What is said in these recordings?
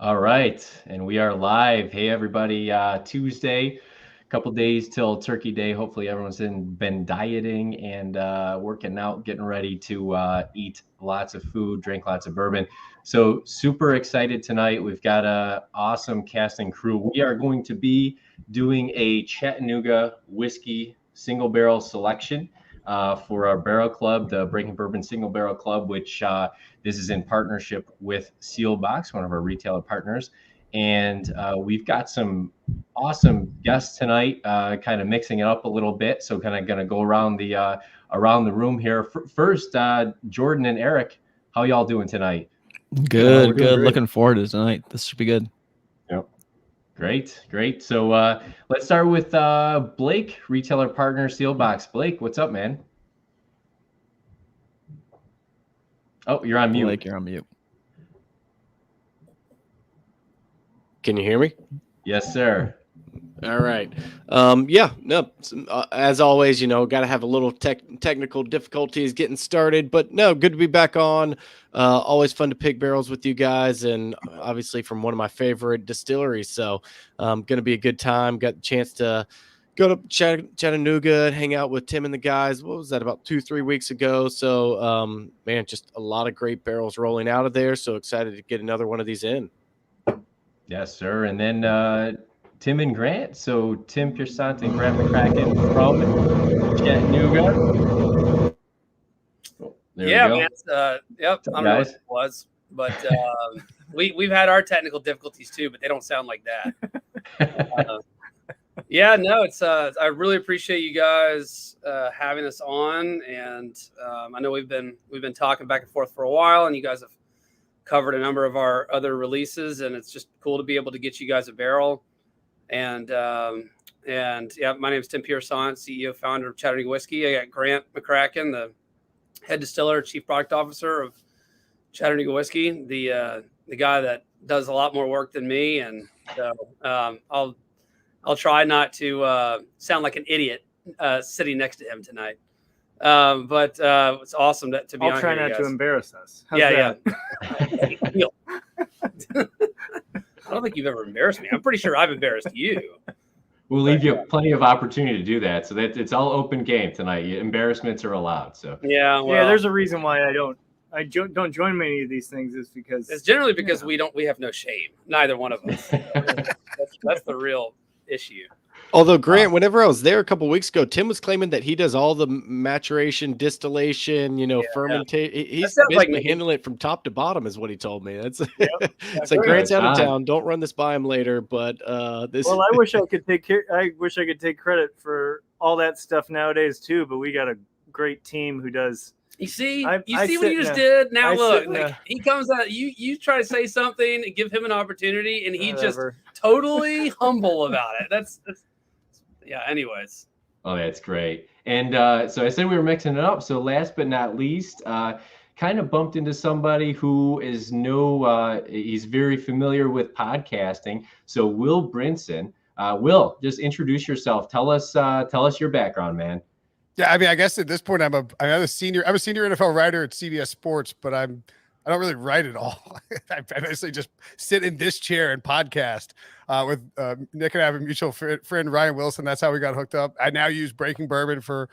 All right, and we are live. Hey, everybody, Tuesday, a couple days till Turkey Day. Hopefully everyone's been dieting and working out, getting ready to eat lots of food, drink lots of bourbon. So super excited tonight. We've got an awesome casting crew. We are going to be doing a Chattanooga Whiskey single barrel selection for our barrel club, the Breaking Bourbon Single Barrel Club, which this is in partnership with Seelbach, one of our retailer partners. And we've got some awesome guests tonight, kind of mixing it up a little bit. So kind of going to go around the room here. First, Jordan and Eric, how y'all doing tonight? Good. Looking forward to tonight. This should be good. Yep. Great. So let's start with Blake, retailer partner, Seelbach. Blake, what's up, man? Oh, you're on mute. Blake, you're on mute. Can you hear me? Yes, sir. All right. As always, got to have a little technical difficulties getting started, but no, good to be back on. Always fun to pick barrels with you guys, and obviously from one of my favorite distilleries. So going to be a good time. Got the chance to go to Chattanooga and hang out with Tim and the guys. What was that, about 2-3 weeks ago? So, man, just a lot of great barrels rolling out of there. So excited to get another one of these in. Yes, sir. And then Tim and Grant. So Tim Piersant and Grant McCracken from Chattanooga. Oh, man. Yep. I don't know what it was, but we've had our technical difficulties too, but they don't sound like that. I really appreciate you guys having us on, and I know we've been talking back and forth for a while, and you guys have covered a number of our other releases, and it's just cool to be able to get you guys a barrel. And my name is Tim Piersant, CEO, founder of Chattanooga Whiskey. I got Grant McCracken, the head distiller, chief product officer of Chattanooga Whiskey, the guy that does a lot more work than me, and so I'll try not to sound like an idiot sitting next to him tonight. But it's awesome to be on here. I'll try not to embarrass us. How's that? I don't think you've ever embarrassed me. I'm pretty sure I've embarrassed you. We'll leave you plenty of opportunity to do that. So that it's all open game tonight. Embarrassments are allowed. So there's a reason why I don't join many of these things, is because it's generally because we have no shame. Neither one of us. That's the real issue. Although Grant, whenever I was there a couple of weeks ago, Tim was claiming that he does all the maturation, distillation, fermentation. He's basically handling it from top to bottom, is what he told me. It's like Grant's out of town. Don't run this by him later. But this. Well, I wish I could take credit for all that stuff nowadays too. But we got a great team who does. You see what you just did? Now look, he comes out. You try to say something, and give him an opportunity, and he just totally humble about it. That's. Anyways. Oh, that's great. And so I said we were mixing it up. So last but not least, kind of bumped into somebody who is he's very familiar with podcasting. So Will Brinson. Will, just introduce yourself. Tell us your background, man. Yeah, I mean, I guess at this point I'm a senior NFL writer at CBS Sports, but I don't really write at all. I basically just sit in this chair and podcast with Nick, and I have a mutual friend, Ryan Wilson. That's how we got hooked up. I now use Breaking Bourbon for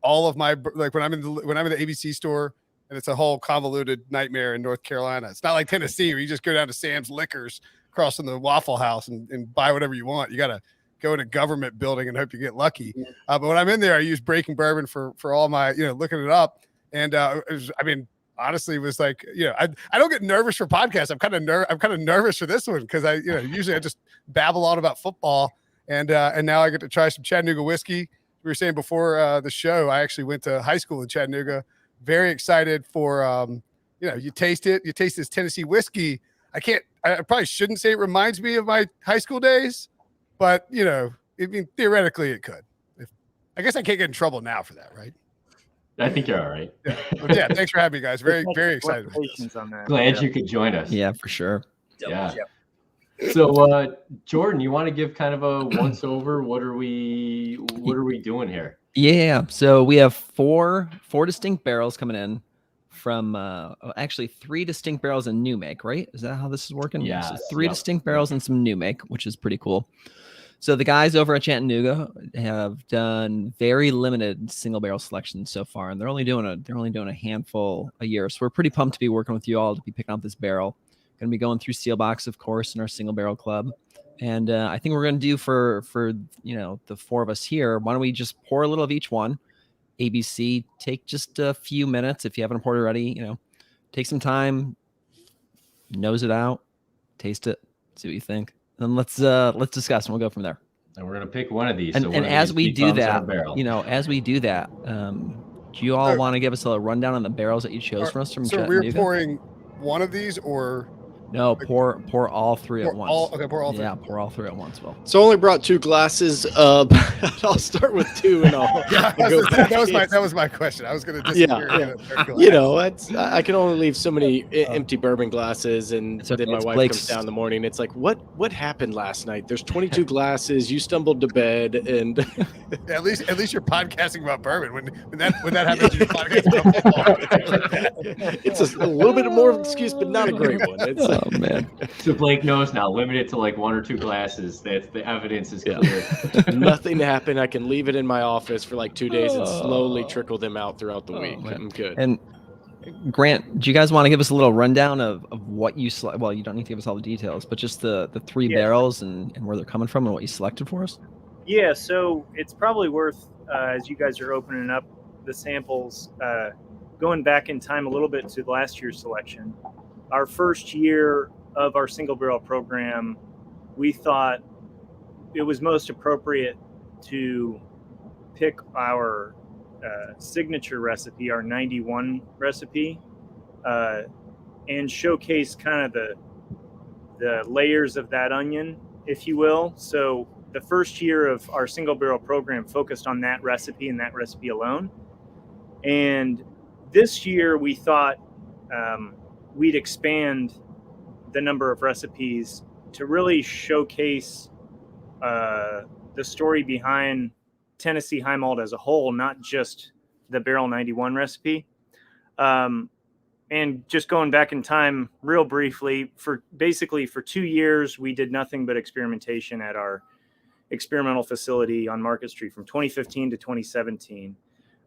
all of my, when I'm in the ABC store, and it's a whole convoluted nightmare in North Carolina. It's not like Tennessee where you just go down to Sam's Liquors across from the Waffle House and buy whatever you want. You got to go in a government building and hope you get lucky. But when I'm in there, I use Breaking Bourbon for all my, looking it up. And honestly, was like, I don't get nervous for podcasts. I'm kind of nervous for this one because usually I just babble on about football, and now I get to try some Chattanooga whiskey. We were saying before the show, I actually went to high school in Chattanooga. Very excited for you taste it. You taste this Tennessee whiskey. I probably shouldn't say it reminds me of my high school days, but theoretically it could. I guess I can't get in trouble now for that, right? I think you're all right. Yeah, thanks for having me, guys. Very, very excited. Glad you could join us. Yeah, for sure. Yeah. So, Jordan, you want to give kind of a once over? What are we doing here? Yeah. So we have four distinct barrels coming in from actually 3 distinct barrels and new make, right? Is that how this is working? Yeah. So 3 distinct barrels and some new make, which is pretty cool. So the guys over at Chattanooga have done very limited single barrel selections so far, and they're only doing a handful a year. So we're pretty pumped to be working with you all to be picking up this barrel. Going to be going through Seelbach's, of course, in our single barrel club. And I think we're going to do for the 4 of us here. Why don't we just pour a little of each one? ABC, take just a few minutes if you haven't poured already. Take some time, nose it out, taste it, see what you think. Then let's discuss, and we'll go from there. And we're gonna pick one of these. And as we do that, do you all want to give us a rundown on the barrels that you chose for us from Chattanooga? So we're pouring one of these, or no? Pour all 3 at once. Pour all 3. Yeah, pour all 3 at once. Well, So I only brought 2 glasses. I'll start with 2, and that was my question. I was going to disagree. Yeah. I can only leave so many empty bourbon glasses, and then my wife comes down in the morning. It's like, what happened last night? There's 22 glasses. You stumbled to bed, and at least you're podcasting about bourbon. When that happens, you're podcasting about football. It's a little bit more of an excuse, but not a great one. It's, oh man. So Blake knows now. Limit it to like 1 or 2 glasses. That's the evidence is clear. Nothing happened. I can leave it in my office for like 2 days and slowly trickle them out throughout the week. Man. I'm good. And Grant, do you guys want to give us a little rundown of what you select? Well, you don't need to give us all the details, but just the 3 barrels and where they're coming from and what you selected for us. Yeah, so it's probably worth, as you guys are opening up the samples, going back in time a little bit to last year's selection. Our first year of our single barrel program, we thought it was most appropriate to pick our signature recipe, our 91 recipe, and showcase kind of the layers of that onion, if you will. So the first year of our single barrel program focused on that recipe and that recipe alone. And this year we thought we'd expand the number of recipes to really showcase the story behind Tennessee high malt as a whole, not just the Barrel 91 recipe. And just going back in time real briefly, for 2 years, we did nothing but experimentation at our experimental facility on Market Street from 2015 to 2017.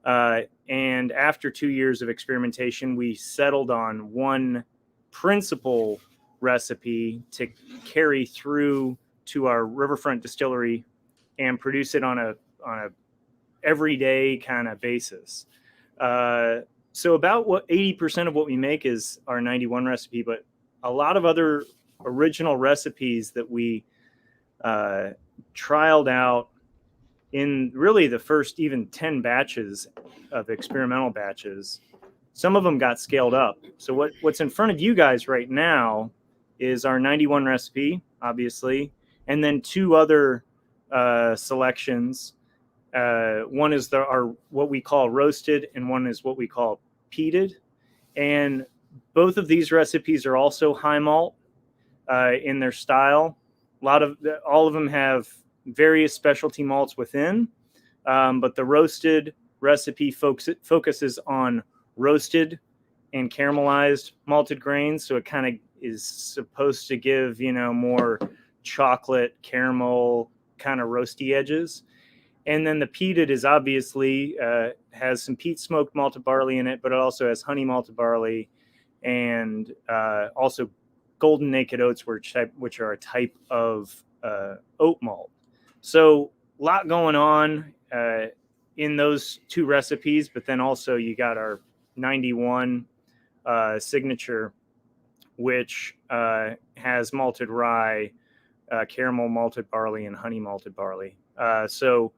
And after 2 years of experimentation, we settled on one principal recipe to carry through to our Riverfront distillery and produce it on a everyday kind of basis. So about 80% of what we make is our 91 recipe, but a lot of other original recipes that we trialed out in really the first even 10 batches of experimental batches. Some of them got scaled up. So what's in front of you guys right now is our 91 recipe, obviously, and then 2 other selections. One is our what we call roasted, and one is what we call peated. And both of these recipes are also high malt in their style. All of them have various specialty malts within, but the roasted recipe focuses on roasted and caramelized malted grains. So it kind of is supposed to give, more chocolate, caramel, kind of roasty edges. And then the peated is obviously has some peat smoked malted barley in it, but it also has honey malted barley and also golden naked oats, which are a type of oat malt. So a lot going on in those 2 recipes, but then also you got our 91 signature, which has malted rye, caramel malted barley, and honey malted barley. So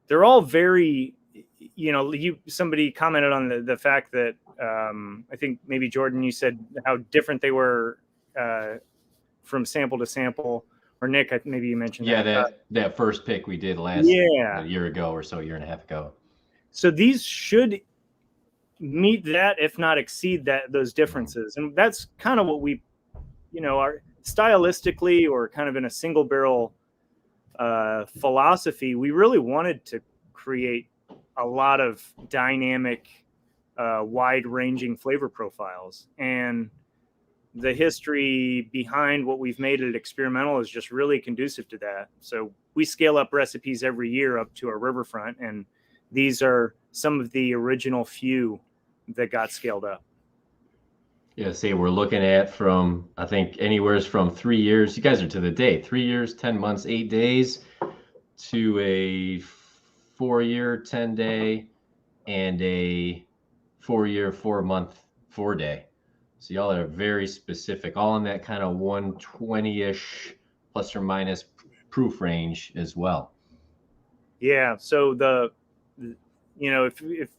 they're all very, somebody commented on the fact that I think maybe Jordan, you said how different they were from sample to sample, or Nick, maybe you mentioned that. Yeah, that first pick we did a year ago or so, year and a half ago. So these should meet that, if not exceed those differences. And that's kind of what we, are stylistically, or kind of in a single barrel philosophy, we really wanted to create a lot of dynamic wide-ranging flavor profiles. And the history behind what we've made at Experimental is just really conducive to that. So we scale up recipes every year up to our riverfront, and these are some of the original few that got scaled up. Yeah, say we're looking at from, I think, anywhere from 3 years. You guys are to the day, 3 years, 10 months, 8 days, to a 4 year, 10 day, and a 4 year, 4 month, 4 day. So y'all are very specific, all in that kind of 120-ish plus or minus proof range as well. Yeah. So if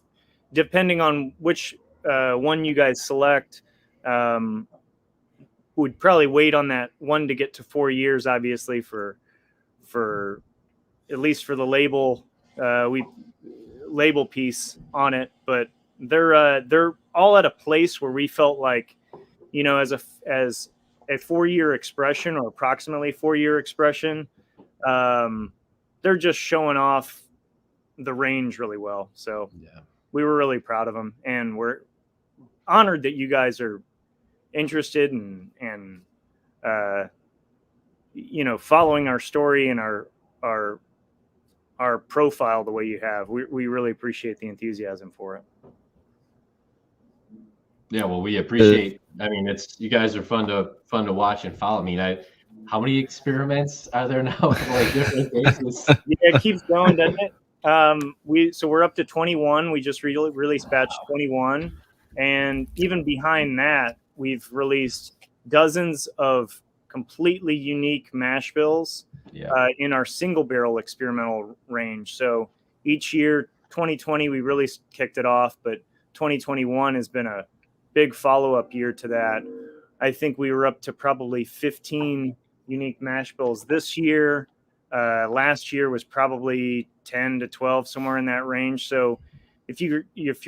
depending on which one you guys select, would probably wait on that one to get to 4 years, obviously, for at least for the label piece on it. But they're all at a place where we felt like, as a 4 year expression, or approximately 4 year expression, they're just showing off the range really well. So we were really proud of them, and we're honored that you guys are interested and following our story and our profile the way you have. We really appreciate the enthusiasm for it. Yeah, well, we appreciate. I mean, you guys are fun to watch and follow. I mean, how many experiments are there now? Like different bases? Yeah, it keeps going, doesn't it? We're up to 21. We just released batch 21, and even behind that, we've released dozens of completely unique mash bills in our single barrel experimental range. So each year, 2020, we really kicked it off, but 2021 has been a big follow-up year to that. I think we were up to probably 15 unique mash bills this year. Last year was probably 10 to 12, somewhere in that range. So if you're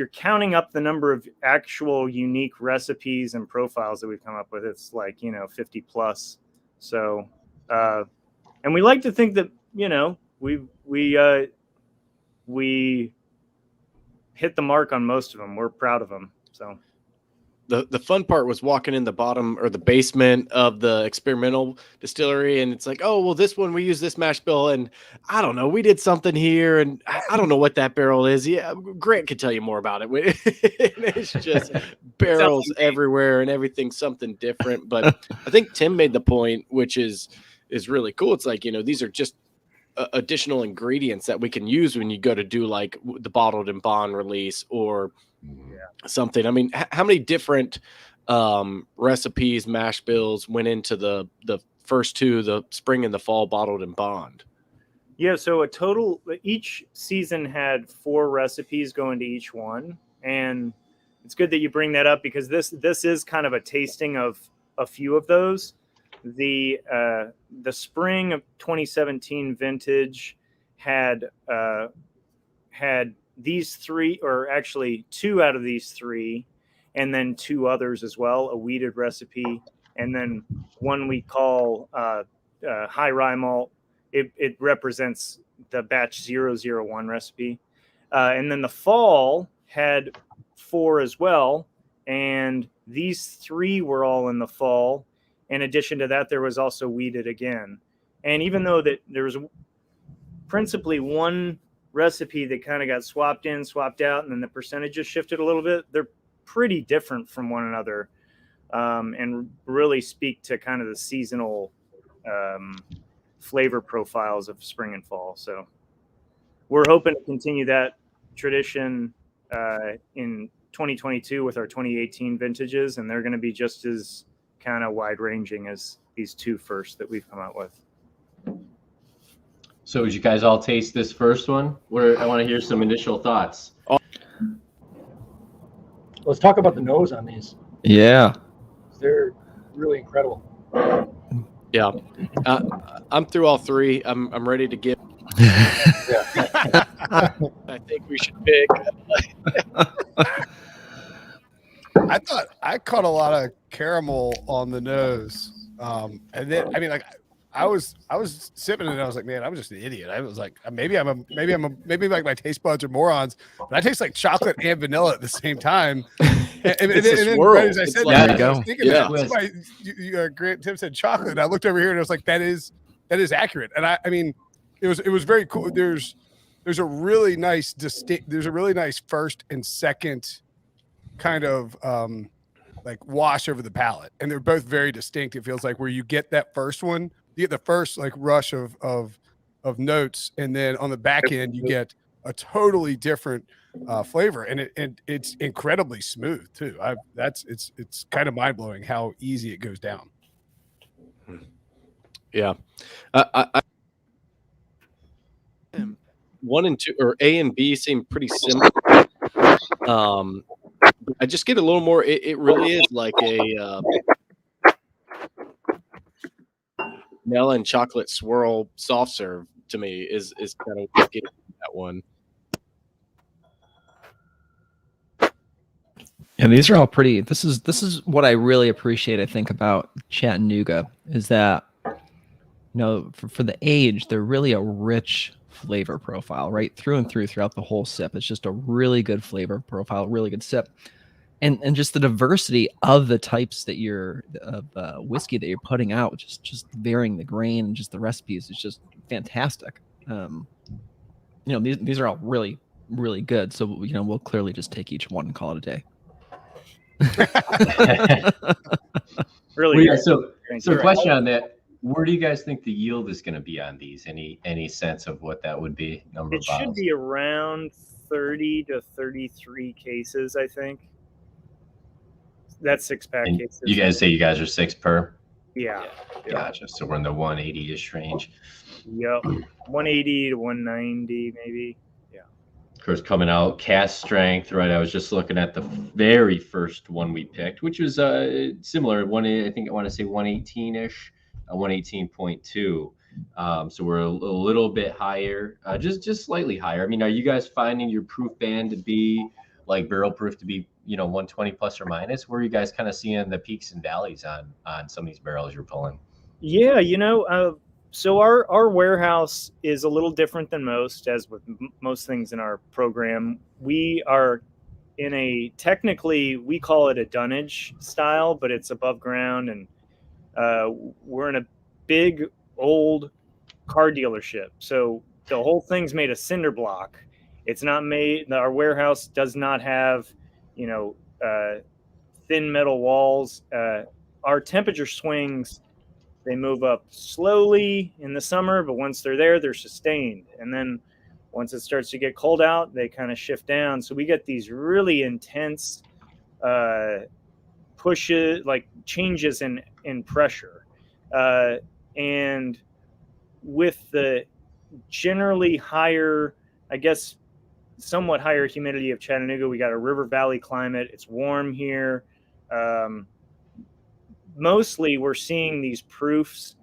counting up the number of actual unique recipes and profiles that we've come up with, it's like 50 plus. So and we like to think that we hit the mark on most of them. We're proud of them. So the fun part was walking in the bottom or the basement of the experimental distillery, and it's like, oh, well, this one we use this mash bill, and I don't know, we did something here, and I don't know what that barrel is. Yeah, Grant could tell you more about it. It's just barrels everywhere and everything something different. But I think Tim made the point, which is really cool. It's like, these are just additional ingredients that we can use when you go to do like the bottled and bond release or something. I mean, how many different recipes, mash bills went into the first two, the spring and the fall bottled and bond? Yeah, so each season had 4 recipes go into each one, and it's good that you bring that up because this is kind of a tasting of a few of those. The spring of 2017 vintage had these 3, or actually 2 out of these 3, and then 2 others as well, a wheated recipe, and then one we call high rye malt. It represents the batch 001 recipe. And then the fall had 4 as well, and these 3 were all in the fall. In addition to that, there was also wheated again. And even though that there was principally one recipe that kind of got swapped in, swapped out, and then the percentages shifted a little bit, they're pretty different from one another, and really speak to kind of the seasonal flavor profiles of spring and fall. So we're hoping to continue that tradition in 2022 with our 2018 vintages, and they're going to be just as kind of wide ranging as these 2 first that we've come out with. So as you guys all taste this first one, I want to hear some initial thoughts. Let's talk about the nose on these. Yeah. They're really incredible. Yeah. I'm through all 3. I'm ready to give. I think we should pick. I thought I caught a lot of caramel on the nose. And then, I mean, like, I was sipping it and I was like, man, I'm just an idiot. I was like, maybe like my taste buds are morons, but I taste like chocolate and vanilla at the same time. And then right as I said, like, that, I was thinking yeah. that's why Grant Tim said chocolate. And I looked over here and I was like, that is accurate. And I mean, it was very cool. There's a really nice first and second kind of like wash over the palate, and they're both very distinct. It feels like where you get that first one, you get the first like rush of notes, and then on the back end you get a totally different flavor, and it's incredibly smooth too. It's kind of mind blowing how easy it goes down. Yeah, I 1 and 2 or A and B seem pretty similar. I just get a little more. It really is like a vanilla and chocolate swirl soft serve to me. Is kind of what getting that one. And these are all pretty. This is what I really appreciate. I think about Chattanooga is that, you know, for the age, they're really a rich flavor profile, right through and through throughout the whole sip. It's just a really good flavor profile, really good sip, and just the diversity of the types that whiskey that you're putting out, just varying the grain and just the recipes is just fantastic. You know, these are all really, really good. So, you know, we'll clearly just take each one and call it a day. Really. Well, yeah, so question on that. Where do you guys think the yield is going to be on these? Any sense of what that would be? Number of It bottles? should be around 30 to 33 cases, I think. That's 6-pack And cases. you guys say you guys are 6 per? Yeah. Gotcha. So we're in the 180-ish range. Yep. 180 to 190 maybe. Of course, coming out cast strength, right? I was just looking at the very first one we picked, which was similar. I think I want to say 118-ish, 118.2. So we're a little bit higher, just slightly higher. I mean, are you guys finding your proof band to be like barrel proof to be, you know, 120 plus or minus? Where are you guys kind of seeing the peaks and valleys on some of these barrels you're pulling? Yeah, you know, so our warehouse is a little different than most, as with most things in our program. We are in technically we call it a dunnage style, but it's above ground, and we're in a big old car dealership. So the whole thing's made of cinder block. It's not made. Our warehouse does not have, you know, thin metal walls. Our temperature swings. They move up slowly in the summer, but once they're there, they're sustained. And then once it starts to get cold out, they kind of shift down. So we get these really intense pushes, like changes in pressure. And with the generally higher, I guess, somewhat higher humidity of Chattanooga, we got a river valley climate. It's warm here. Mostly we're seeing these proofs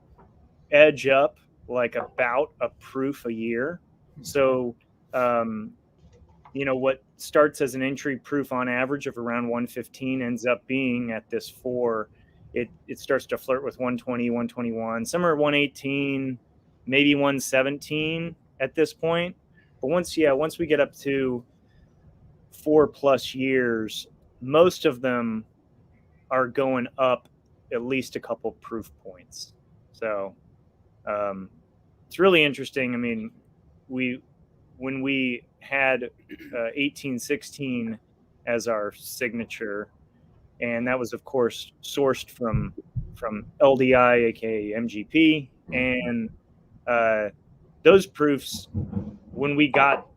edge up like about a proof a year. So, you know, what starts as an entry proof on average of around 115 ends up being at this 4. It starts to flirt with 120, 121, some are 118, maybe 117 at this point. But once we get up to 4+ years, most of them are going up at least a couple proof points. So it's really interesting. I mean, when we had 1816 as our signature, and that was of course sourced from LDI, aka MGP, and those proofs, when we got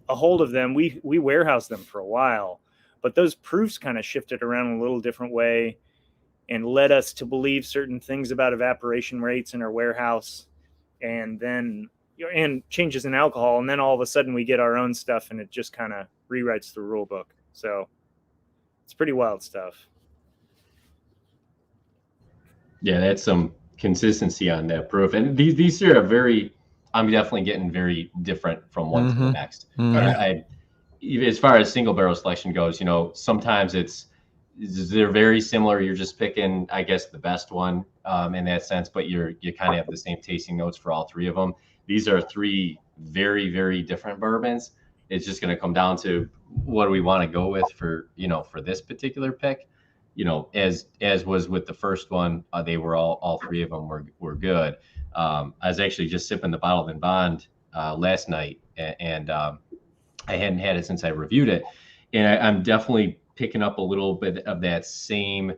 a hold of them, we warehoused them for a while, but those proofs kind of shifted around a little different way and led us to believe certain things about evaporation rates in our warehouse, and then and changes in alcohol. And then all of a sudden we get our own stuff and it just kind of rewrites the rule book. So it's pretty wild stuff. Yeah, that's some consistency on that proof. And these are I'm definitely getting very different from one to the next. Mm-hmm. I as far as single barrel selection goes, you know, sometimes it's they're very similar. You're just picking, I guess, the best one in that sense, but you kind of have the same tasting notes for all three of them. These are three very, very different bourbons. It's just going to come down to what do we want to go with for this particular pick. As was with the first one, they were all three of them were good. I was actually just sipping the Bottled and Bond last night, and I hadn't had it since I reviewed it, and I'm definitely picking up a little bit of that same,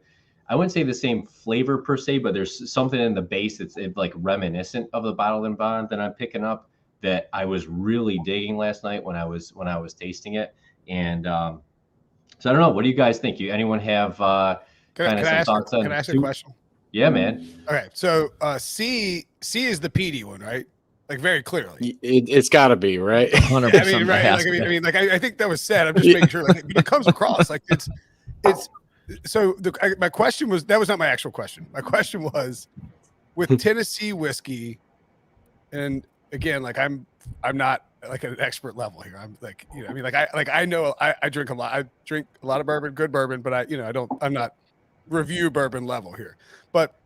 I wouldn't say the same flavor per se, but there's something in the base that's like reminiscent of the Bottled and Bond that I'm picking up that I was really digging last night when I was tasting it. And so I don't know, what do you guys think? Anyone have Can I ask a question? Yeah, man. Okay, so C is the PD one, right? Like very clearly. It's got to be, right? 100%. I mean, right? Like, I think that was said. I'm just making sure like it comes across like it's. So my question was, that was not my actual question. My question was, with Tennessee whiskey, and again, like I'm not like at an expert level here. I'm like, I mean, I know I drink a lot. I drink a lot of bourbon, good bourbon, but I'm not review bourbon level here. But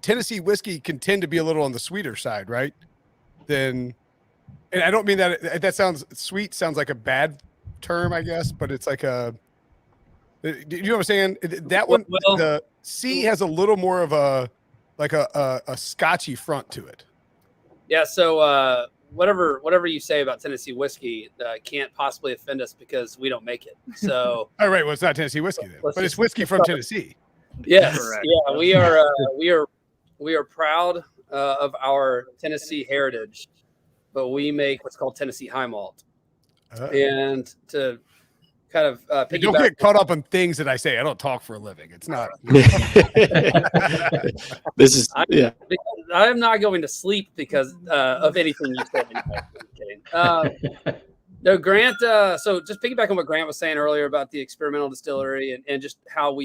Tennessee whiskey can tend to be a little on the sweeter side, right? And I don't mean that sounds sweet, sounds like a bad term, I guess, but it's like you know what I'm saying? That one, the C has a little more of a scotchy front to it. Yeah. So whatever you say about Tennessee whiskey can't possibly offend us because we don't make it. So all right, well, it's not Tennessee whiskey then, but it's whiskey from Tennessee. Yes. Yeah. We are proud of our Tennessee heritage, but we make what's called Tennessee high malt. And to kind of piggyback, don't get caught up on things that I say. I don't talk for a living. It's not. This is I am not going to sleep because of anything you said. No, Grant. So just piggyback on what Grant was saying earlier about the experimental distillery and just how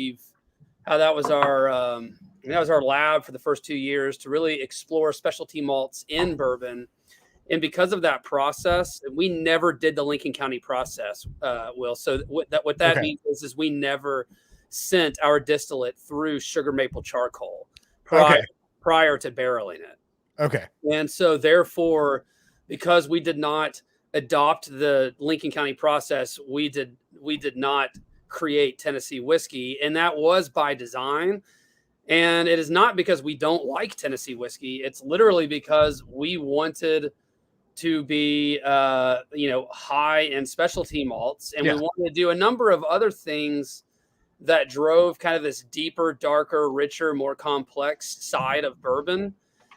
that was our lab for the first 2 years to really explore specialty malts in bourbon. And because of that process, we never did the Lincoln County process, Will. So what that means is we never sent our distillate through sugar maple charcoal prior to barreling it. Okay. And so therefore, because we did not adopt the Lincoln County process, we did not create Tennessee whiskey, and that was by design. And it is not because we don't like Tennessee whiskey. It's literally because we wanted to be, high in specialty malts, and we wanted to do a number of other things that drove kind of this deeper, darker, richer, more complex side of bourbon.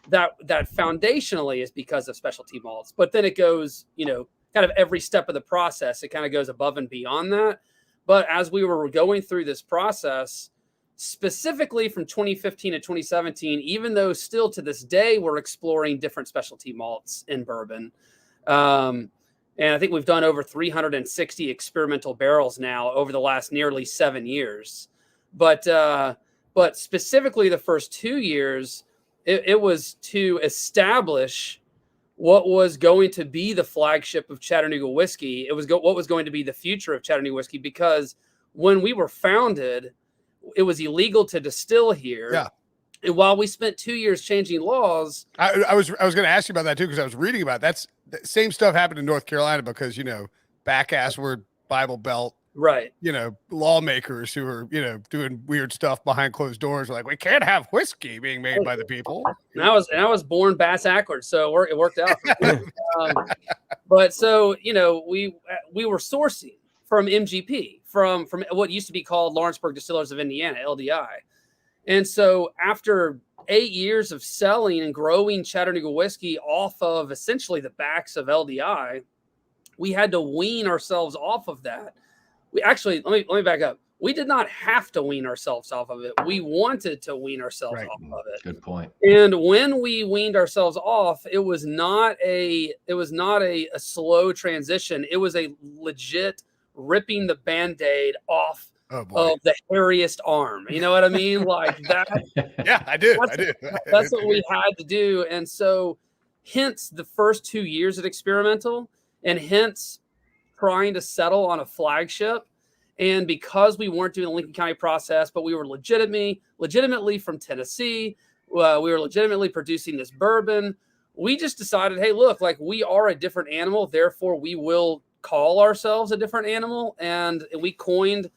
That foundationally is because of specialty malts, but then it goes, kind of every step of the process, it kind of goes above and beyond that. But as we were going through this process, specifically from 2015 to 2017, even though still to this day, we're exploring different specialty malts in bourbon. And I think we've done over 360 experimental barrels now over the last nearly 7 years. But specifically the first 2 years, it was to establish what was going to be the flagship of Chattanooga whiskey. It was what was going to be the future of Chattanooga whiskey, because when we were founded, it was illegal to distill here. Yeah. And while we spent 2 years changing laws, I was going to ask you about that too, because I was reading about that. The same stuff happened in North Carolina because back-assward Bible Belt, right? Lawmakers who are doing weird stuff behind closed doors are like, we can't have whiskey being made by the people. And I was born bass-ackward, so it worked out. But so we were sourcing from MGP, from what used to be called Lawrenceburg Distillers of Indiana, LDI. And so after 8 years of selling and growing Chattanooga whiskey off of essentially the backs of LDI, we had to wean ourselves off of that. We actually, let me back up. We did not have to wean ourselves off of it. We wanted to wean ourselves off of it. Good point. And when we weaned ourselves off, it was not a slow transition. It was a legit ripping the Band-Aid off of the hairiest arm. You know what I mean? Like that. Yeah, I do. That's what we had to do. And so hence the first 2 years at experimental, and hence trying to settle on a flagship. And because we weren't doing the Lincoln County process, but we were legitimately from Tennessee, we were legitimately producing this bourbon, we just decided, hey, look, like we are a different animal, therefore we will call ourselves a different animal. And we coined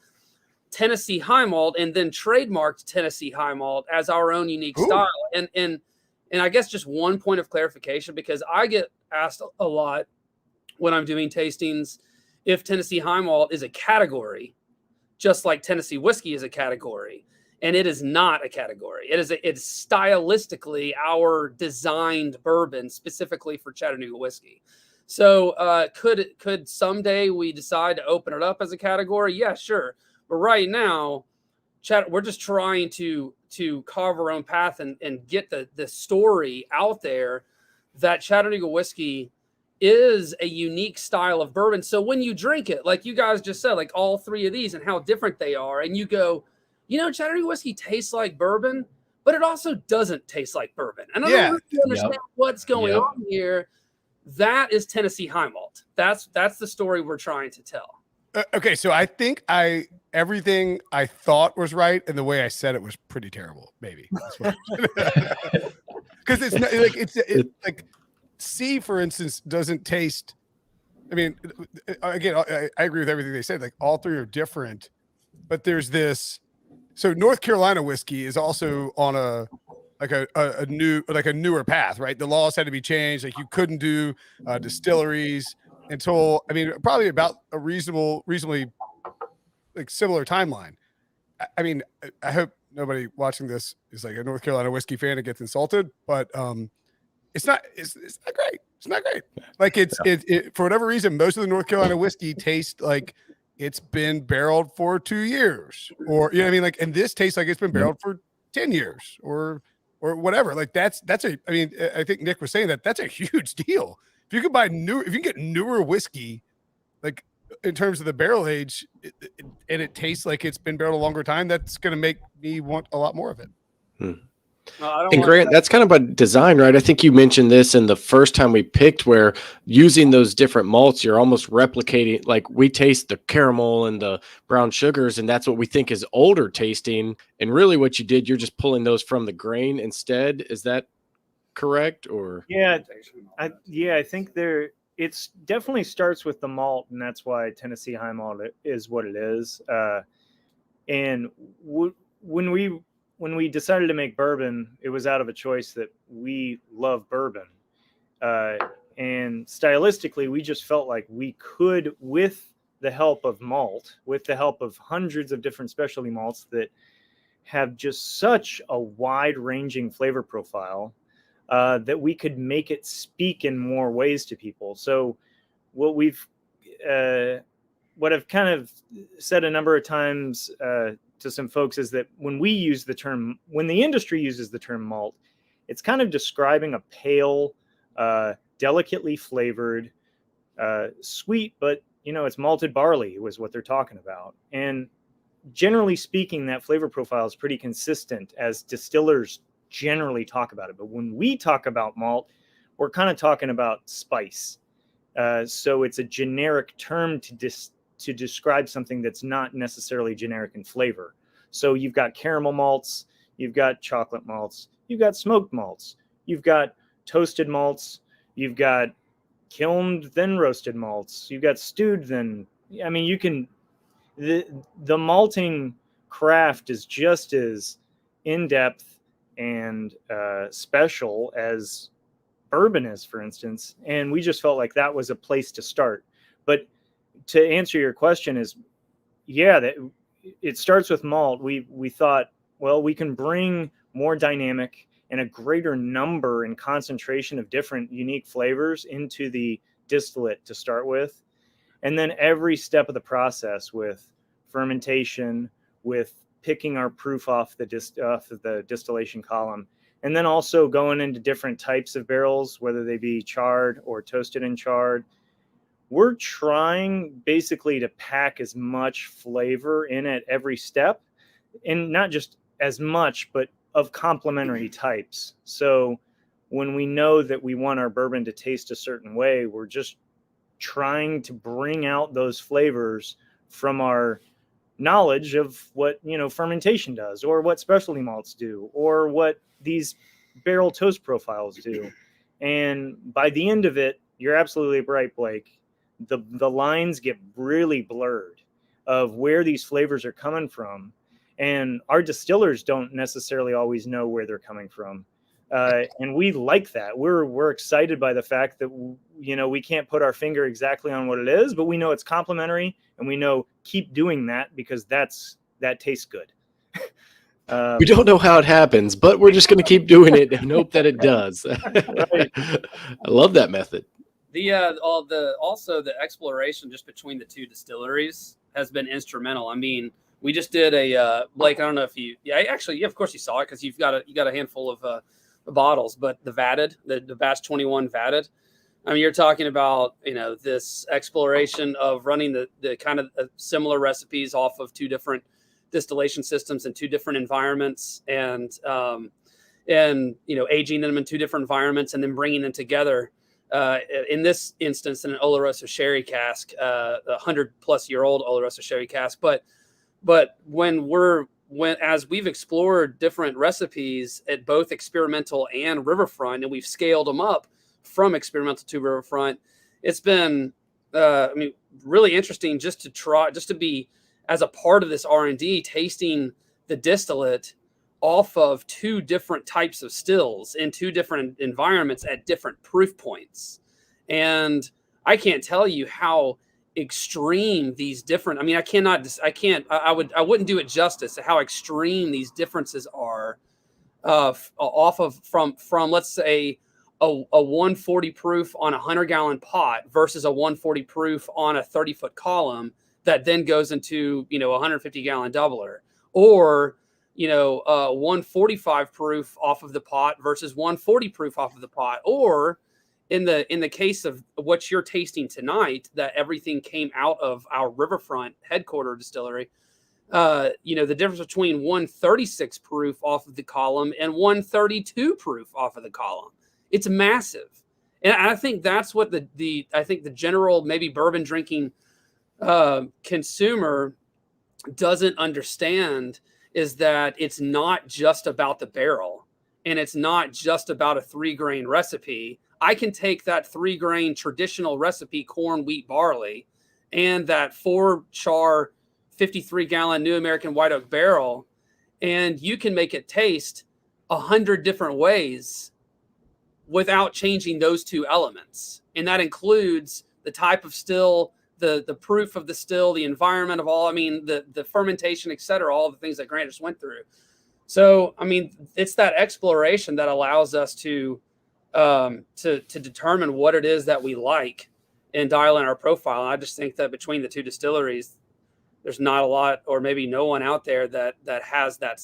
Tennessee High Malt and then trademarked Tennessee High Malt as our own unique style. And I guess just one point of clarification, because I get asked a lot when I'm doing tastings if Tennessee High Malt is a category, just like Tennessee whiskey is a category. And it is not a category. It's stylistically our designed bourbon specifically for Chattanooga whiskey. So could someday we decide to open it up as a category? Yeah, sure. But right now, we're just trying to carve our own path and get the story out there that Chattanooga whiskey is a unique style of bourbon. So when you drink it, like you guys just said, like all three of these and how different they are, and you go, Chattanooga whiskey tastes like bourbon, but it also doesn't taste like bourbon. And I don't really understand what's going on here. That is Tennessee High Malt. That's the story we're trying to tell. Okay, so I think everything I thought was right, and the way I said it was pretty terrible. Maybe because it's not like it's like C, for instance, doesn't taste. I mean, again, I agree with everything they said. Like all three are different, but there's this. So North Carolina whiskey is also on a newer path, right? The laws had to be changed. Like you couldn't do distilleries until, I mean, probably about a reasonably like similar timeline. I mean, I hope nobody watching this is like a North Carolina whiskey fan and gets insulted, but it's not great. It's not great. Like it for whatever reason, most of the North Carolina whiskey tastes like it's been barreled for 2 years, or you know what I mean? Like, and this tastes like it's been barreled for 10 years or whatever. Like that's I mean, I think Nick was saying that's a huge deal. If you can get newer whiskey, like in terms of the barrel age, and it tastes like it's been barreled a longer time, that's going to make me want a lot more of it. And Grant, that's kind of by design, right? I think you mentioned this in the first time we picked, where using those different malts, you're almost replicating, like we taste the caramel and the brown sugars, and that's what we think is older tasting. And really what you did, you're just pulling those from the grain instead. Is that correct? Or I think it's definitely starts with the malt, and that's why Tennessee High Malt is what it is. And when we decided to make bourbon, it was out of a choice that we love bourbon. And stylistically, we just felt like we could, with the help of malt, with the help of hundreds of different specialty malts that have just such a wide-ranging flavor profile, that we could make it speak in more ways to people. So what I've kind of said a number of times to some folks is that when the industry uses the term malt, it's kind of describing a pale, delicately flavored, sweet, but it's malted barley was what they're talking about. And generally speaking, that flavor profile is pretty consistent as distillers generally talk about it. But when we talk about malt, we're kind of talking about spice. So it's a generic term to describe something that's not necessarily generic in flavor. So you've got caramel malts, you've got chocolate malts, you've got smoked malts, you've got toasted malts, you've got kilned then roasted malts, you've got stewed then. I mean, the malting craft is just as in-depth and special as bourbon is, for instance. And we just felt like that was a place to start. But to answer your question is, that it starts with malt. We thought, well, we can bring more dynamic and a greater number and concentration of different unique flavors into the distillate to start with. And then every step of the process with fermentation, with picking our proof off the distillation column, and then also going into different types of barrels, whether they be charred or toasted and charred. We're trying basically to pack as much flavor in at every step, and not just as much, but of complementary types. So when we know that we want our bourbon to taste a certain way, we're just trying to bring out those flavors from our knowledge of what, fermentation does, or what specialty malts do, or what these barrel toast profiles do. And by the end of it, you're absolutely right, Blake. The lines get really blurred of where these flavors are coming from. And our distillers don't necessarily always know where they're coming from. And we like that. We're excited by the fact that, we can't put our finger exactly on what it is, but we know it's complementary, and we know keep doing that because that tastes good. We don't know how it happens, but we're just going to keep doing it and hope that it does. Right. I love that method. Also the exploration just between the two distilleries has been instrumental. I mean, we just did a Blake. I don't know if you, of course you saw it because you got a handful of bottles, but the vatted, the batch 21 vatted. I mean, you're talking about this exploration of running the kind of similar recipes off of two different distillation systems in two different environments, and aging them in two different environments, and then bringing them together. In this instance, in an Oloroso sherry cask, 100-plus-year-old Oloroso sherry cask. But as we've explored different recipes at both experimental and Riverfront, and we've scaled them up from experimental to Riverfront, it's been really interesting just to be as a part of this R&D, tasting the distillate off of two different types of stills in two different environments at different proof points. And I can't tell you how extreme these different, I wouldn't do it justice how extreme these differences are from let's say a 140 proof on a 100-gallon pot versus a 140 proof on a 30-foot column that then goes into, a 150-gallon doubler, or, 145 proof off of the pot versus 140 proof off of the pot. Or in the case of what you're tasting tonight, that everything came out of our Riverfront headquarter distillery, the difference between 136 proof off of the column and 132 proof off of the column, it's massive. And I think that's what I think the general maybe bourbon drinking consumer doesn't understand, is that it's not just about the barrel, and it's not just about a 3-grain recipe. I can take that 3-grain traditional recipe, corn, wheat, barley, and that 4-char 53-gallon New American White Oak barrel, and you can make it taste 100 different ways without changing those two elements. And that includes the type of still, the proof of the still, the environment of all, the fermentation, et cetera, all the things that Grant just went through. So, it's that exploration that allows us to determine what it is that we like and dial in our profile. And I just think that between the two distilleries, there's not a lot, or maybe no one out there that has that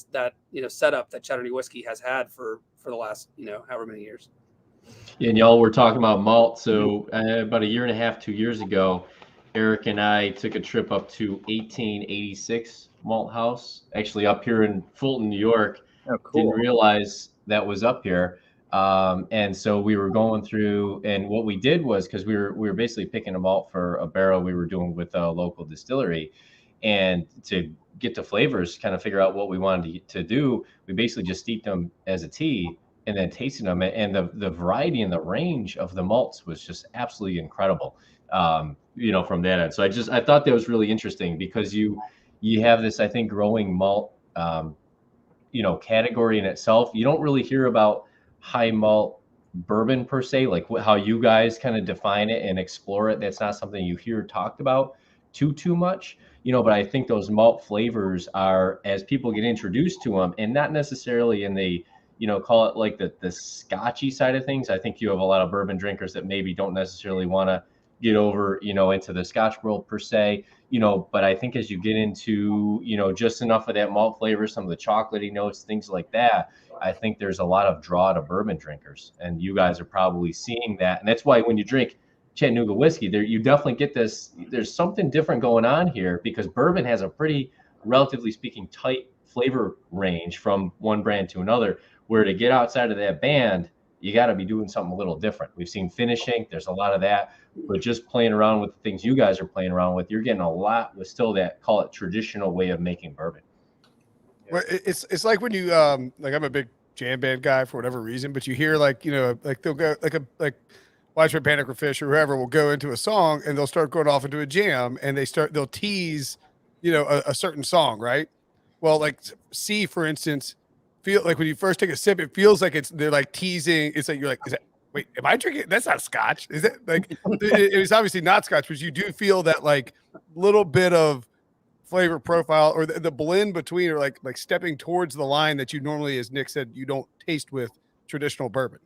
setup that Chattanooga Whiskey has had for the last, however many years. Yeah, and y'all were talking about malt. So about a year and a half, 2 years ago, Eric and I took a trip up to 1886 Malt House, actually up here in Fulton, New York. Oh, cool. Didn't realize that was up here. And so we were going through, and what we did was, because we were basically picking a malt for a barrel we were doing with a local distillery, and to get the flavors, kind of figure out what we wanted to do, we basically just steeped them as a tea and then tasting them. And the variety and the range of the malts was just absolutely incredible, from that end. So I thought that was really interesting, because you have this, I think, growing malt, category in itself. You don't really hear about high malt bourbon per se, like how you guys kind of define it and explore it. That's not something you hear talked about too much, but I think those malt flavors are, as people get introduced to them, and not necessarily in the, call it like the scotchy side of things. I think you have a lot of bourbon drinkers that maybe don't necessarily want to get over, into the Scotch world per se, but I think as you get into, just enough of that malt flavor, some of the chocolatey notes, things like that, I think there's a lot of draw to bourbon drinkers, and you guys are probably seeing that. And that's why when you drink Chattanooga whiskey, there you definitely get this, there's something different going on here, because bourbon has a pretty, relatively speaking, tight flavor range from one brand to another, where to get outside of that band, you got to be doing something a little different. We've seen finishing, there's a lot of that, but just playing around with the things you guys are playing around with, you're getting a lot with still that, call it traditional way of making bourbon. Well, it's like when you like, I'm a big jam band guy for whatever reason, but you hear like, you know, like they'll go like Widespread Panic or Fish or whoever will go into a song and they'll start going off into a jam and they'll tease, you know, a certain song, right? Well, like C, for instance, feel like when you first take a sip, it feels like they're like teasing. It's like you're like, is that, wait, am I drinking? That's not scotch. Is it like it's obviously not scotch, but you do feel that like little bit of flavor profile or the blend between, or like stepping towards the line that you normally, as Nick said, you don't taste with traditional bourbon.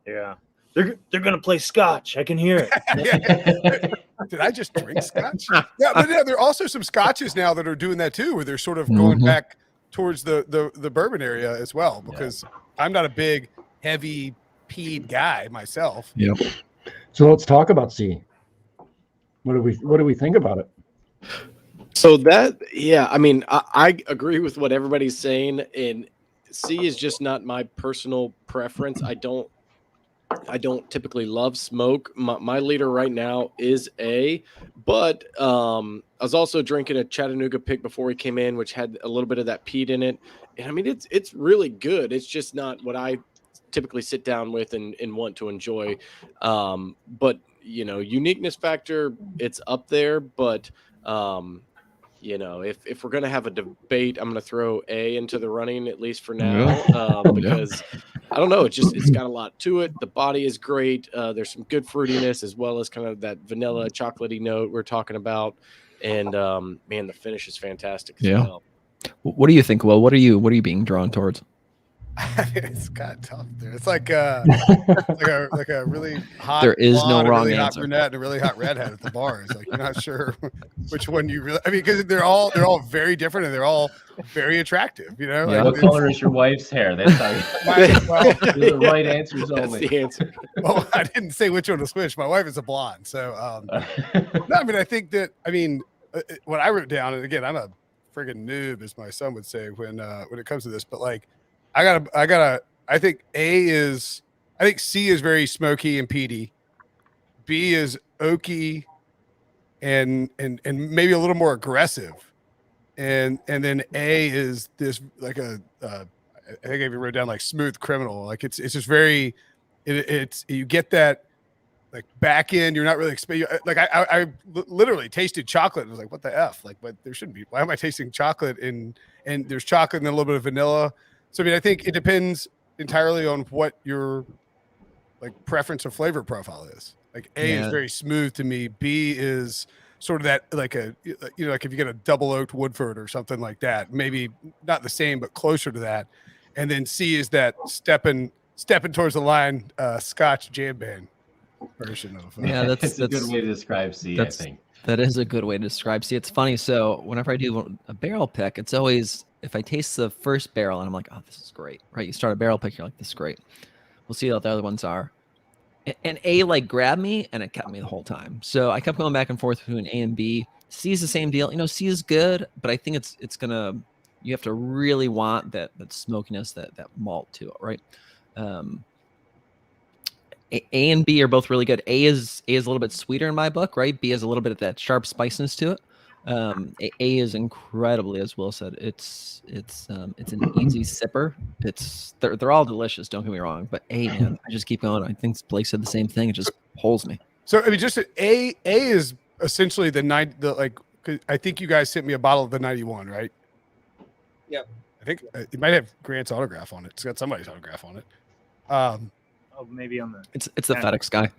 Yeah. They're gonna play scotch. I can hear it. Did I just drink scotch? Yeah, but yeah, there are also some scotches now that are doing that too, where they're sort of going back towards the bourbon area as well. Because I'm not a big heavy peat guy myself. Yep. So let's talk about C. What do we think about it? So that, yeah, I mean, I agree with what everybody's saying, and C is just not my personal preference. I don't typically love smoke. My leader right now is A, but I was also drinking a Chattanooga pick before we came in, which had a little bit of that peat in it. And I mean, it's really good. It's just not what I typically sit down with and want to enjoy. But, you know, uniqueness factor, it's up there. But, you know, if we're going to have a debate, I'm going to throw A into the running, at least for now, because I don't know. It's got a lot to it. The body is great. There's some good fruitiness as well as kind of that vanilla chocolatey note we're talking about. And man, the finish is fantastic as well. What do you think, Will? What are you being drawn towards? It's kind of tough there. It's like a really hot. There is no blonde, wrong really answer. Hot brunette and a really hot redhead at the bar. It's like you're not sure which one you really. I mean, because they're all very different and they're all very attractive. You know, What color is your wife's hair? That's how the right answers only. That's the answer. Well, I didn't say which one to switch. My wife is a blonde, so no. I mean, I think that. I mean, what I wrote down, and again, I'm a friggin' noob, as my son would say when it comes to this, but like. I think I think C is very smoky and peaty. B is oaky and maybe a little more aggressive. And then A is this like I think I even wrote down like smooth criminal. Like it's just very, it's you get that like back end. You're not really expecting. Like I literally tasted chocolate and was like, what the F? Like, but there shouldn't be. Why am I tasting chocolate and there's chocolate and then a little bit of vanilla. So, I mean, I think it depends entirely on what your like preference or flavor profile is. Like A is very smooth to me. B is sort of that like a, you know, like if you get a double oaked Woodford or something like that, maybe not the same, but closer to that. And then C is that stepping towards the line, Scotch jam band version of. That's a good way to describe C, I think. That is a good way to describe. See, it's funny. So whenever I do a barrel pick, it's always, if I taste the first barrel and I'm like, oh, this is great, right? You start a barrel pick, you're like, this is great. We'll see what the other ones are. And A like grabbed me and it kept me the whole time. So I kept going back and forth between A and B. C is the same deal. You know, C is good, but I think it's gonna, you have to really want that smokiness, that malt to it, right? A and B are both really good. A is a little bit sweeter in my book, right? B has a little bit of that sharp spiciness to it. A is incredibly, as Will said, it's an easy sipper. They're all delicious. Don't get me wrong, but A, man, I just keep going. I think Blake said the same thing. It just pulls me. So I mean, just A is essentially I think you guys sent me a bottle of the 91, right? Yep. I think it might have Grant's autograph on it. It's got somebody's autograph on it. Maybe on the. It's the FedEx guy.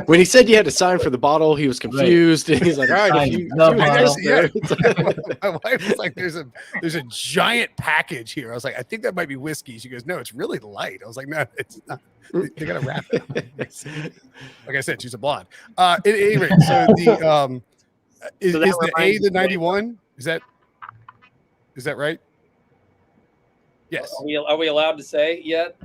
When he said you had to sign for the bottle, he was confused, and he's like, "All right, my wife was like, "There's a giant package here." I was like, "I think that might be whiskey." She goes, "No, it's really light." I was like, "No, it's not. They gotta wrap it." Like I said, she's a blonde. At any rate, so the is the A the 91? Is that right? Yes. Are we allowed to say yet?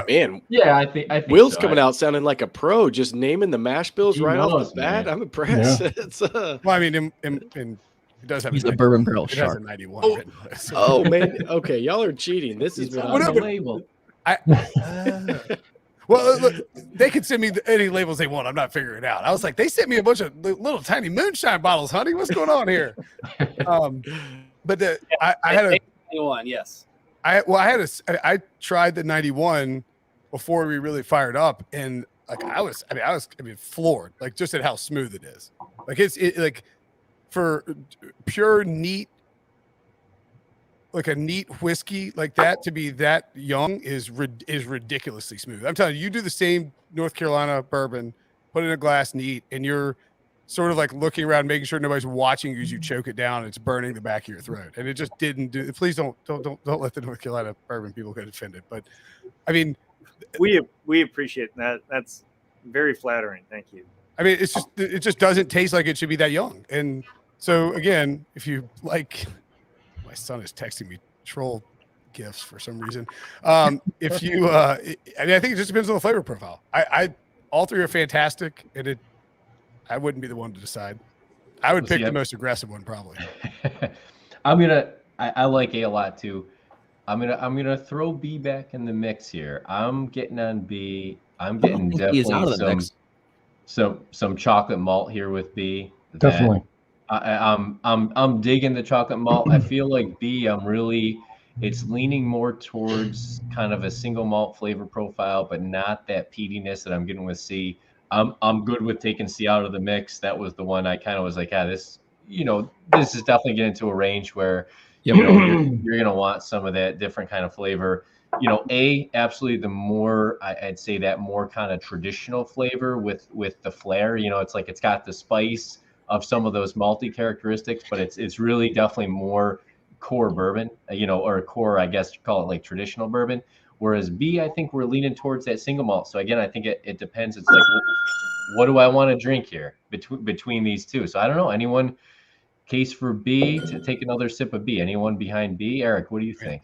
Man, yeah, I think Will's so. coming out sounding like a pro, just naming the mash bills right off the bat. Man. I'm impressed. Yeah. It's Well, I mean, in It does have He's a bourbon barrel It has a shark. 91 Oh. written on it. Oh man, okay, y'all are cheating. This is It's what on I'm the label. Well, look, they can send me any labels they want. I'm not figuring it out. I was like, they sent me a bunch of little tiny moonshine bottles, honey. What's going on here? But I had a 91, yes. I tried the 91 before we really fired up, and like I was floored, like just at how smooth it is. Like it's like for pure neat, like a neat whiskey like that to be that young is ridiculously smooth. I'm telling you, you do the same North Carolina bourbon, put it in a glass neat, and you're sort of like looking around, making sure nobody's watching you as you choke it down. And it's burning the back of your throat, and it just didn't do. Please don't let the North Carolina bourbon people get offended. But I mean, we appreciate that. That's very flattering. Thank you. I mean, it just doesn't taste like it should be that young. And so again, if you like. My son is texting me troll gifts for some reason. If you, I mean, I think it just depends on the flavor profile. I all three are fantastic, and I wouldn't be the one to decide. I would pick the most aggressive one probably. I like A lot too. I'm gonna throw B back in the mix here. I'm getting on B. I'm getting definitely some chocolate malt here with B. Definitely. I'm digging the chocolate malt. I feel like B, it's leaning more towards kind of a single malt flavor profile, but not that peatiness that I'm getting with C. I'm good with taking C out of the mix. That was the one I kind of was like, this is definitely getting to a range where you're gonna want some of that different kind of flavor. A, absolutely the more I'd say that more kind of traditional flavor with the flair. It's like it's got the spice of some of those malty characteristics, but it's really definitely more core bourbon, or core, I guess you call it like traditional bourbon. Whereas B, I think we're leaning towards that single malt. So again, I think it depends. It's like, what do I want to drink here between these two? So I don't know. Anyone case for B to take another sip of B? Anyone behind B? Eric, what do you think?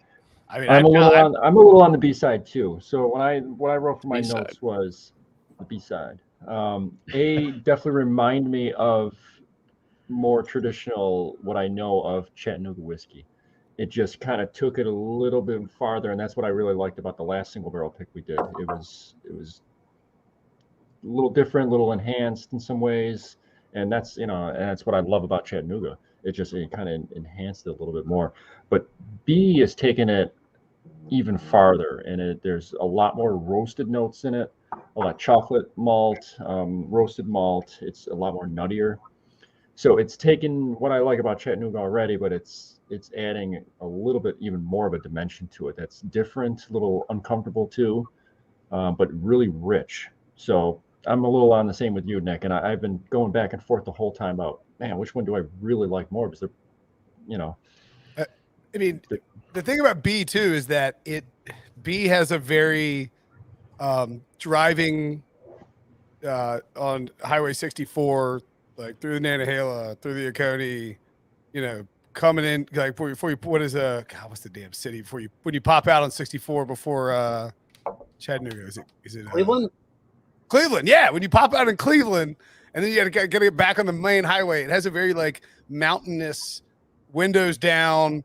I mean, I'm a little on the B side too. So what I wrote for my notes was the B side. A definitely remind me of more traditional, what I know of Chattanooga whiskey. It just kind of took it a little bit farther, and that's what I really liked about the last single barrel pick we did. It was a little different, a little enhanced in some ways, and that's what I love about Chattanooga. It kind of enhanced it a little bit more. But B is taking it even farther, and there's a lot more roasted notes in it, a lot of chocolate malt, roasted malt. It's a lot more nuttier. So it's taken what I like about Chattanooga already, but it's adding a little bit even more of a dimension to it that's different, a little uncomfortable too, but really rich. So I'm a little on the same with you, Nick, and I've been going back and forth the whole time about, man, which one do I really like more? Because I mean, the thing about B too is that B has a very driving on Highway 64. Like through the Nantahala, through the Oconee, coming in like before you what's the damn city when you pop out on 64 before Chattanooga? Is it Cleveland? Cleveland, yeah. When you pop out in Cleveland, and then you got to get back on the main highway, it has a very like mountainous, windows down,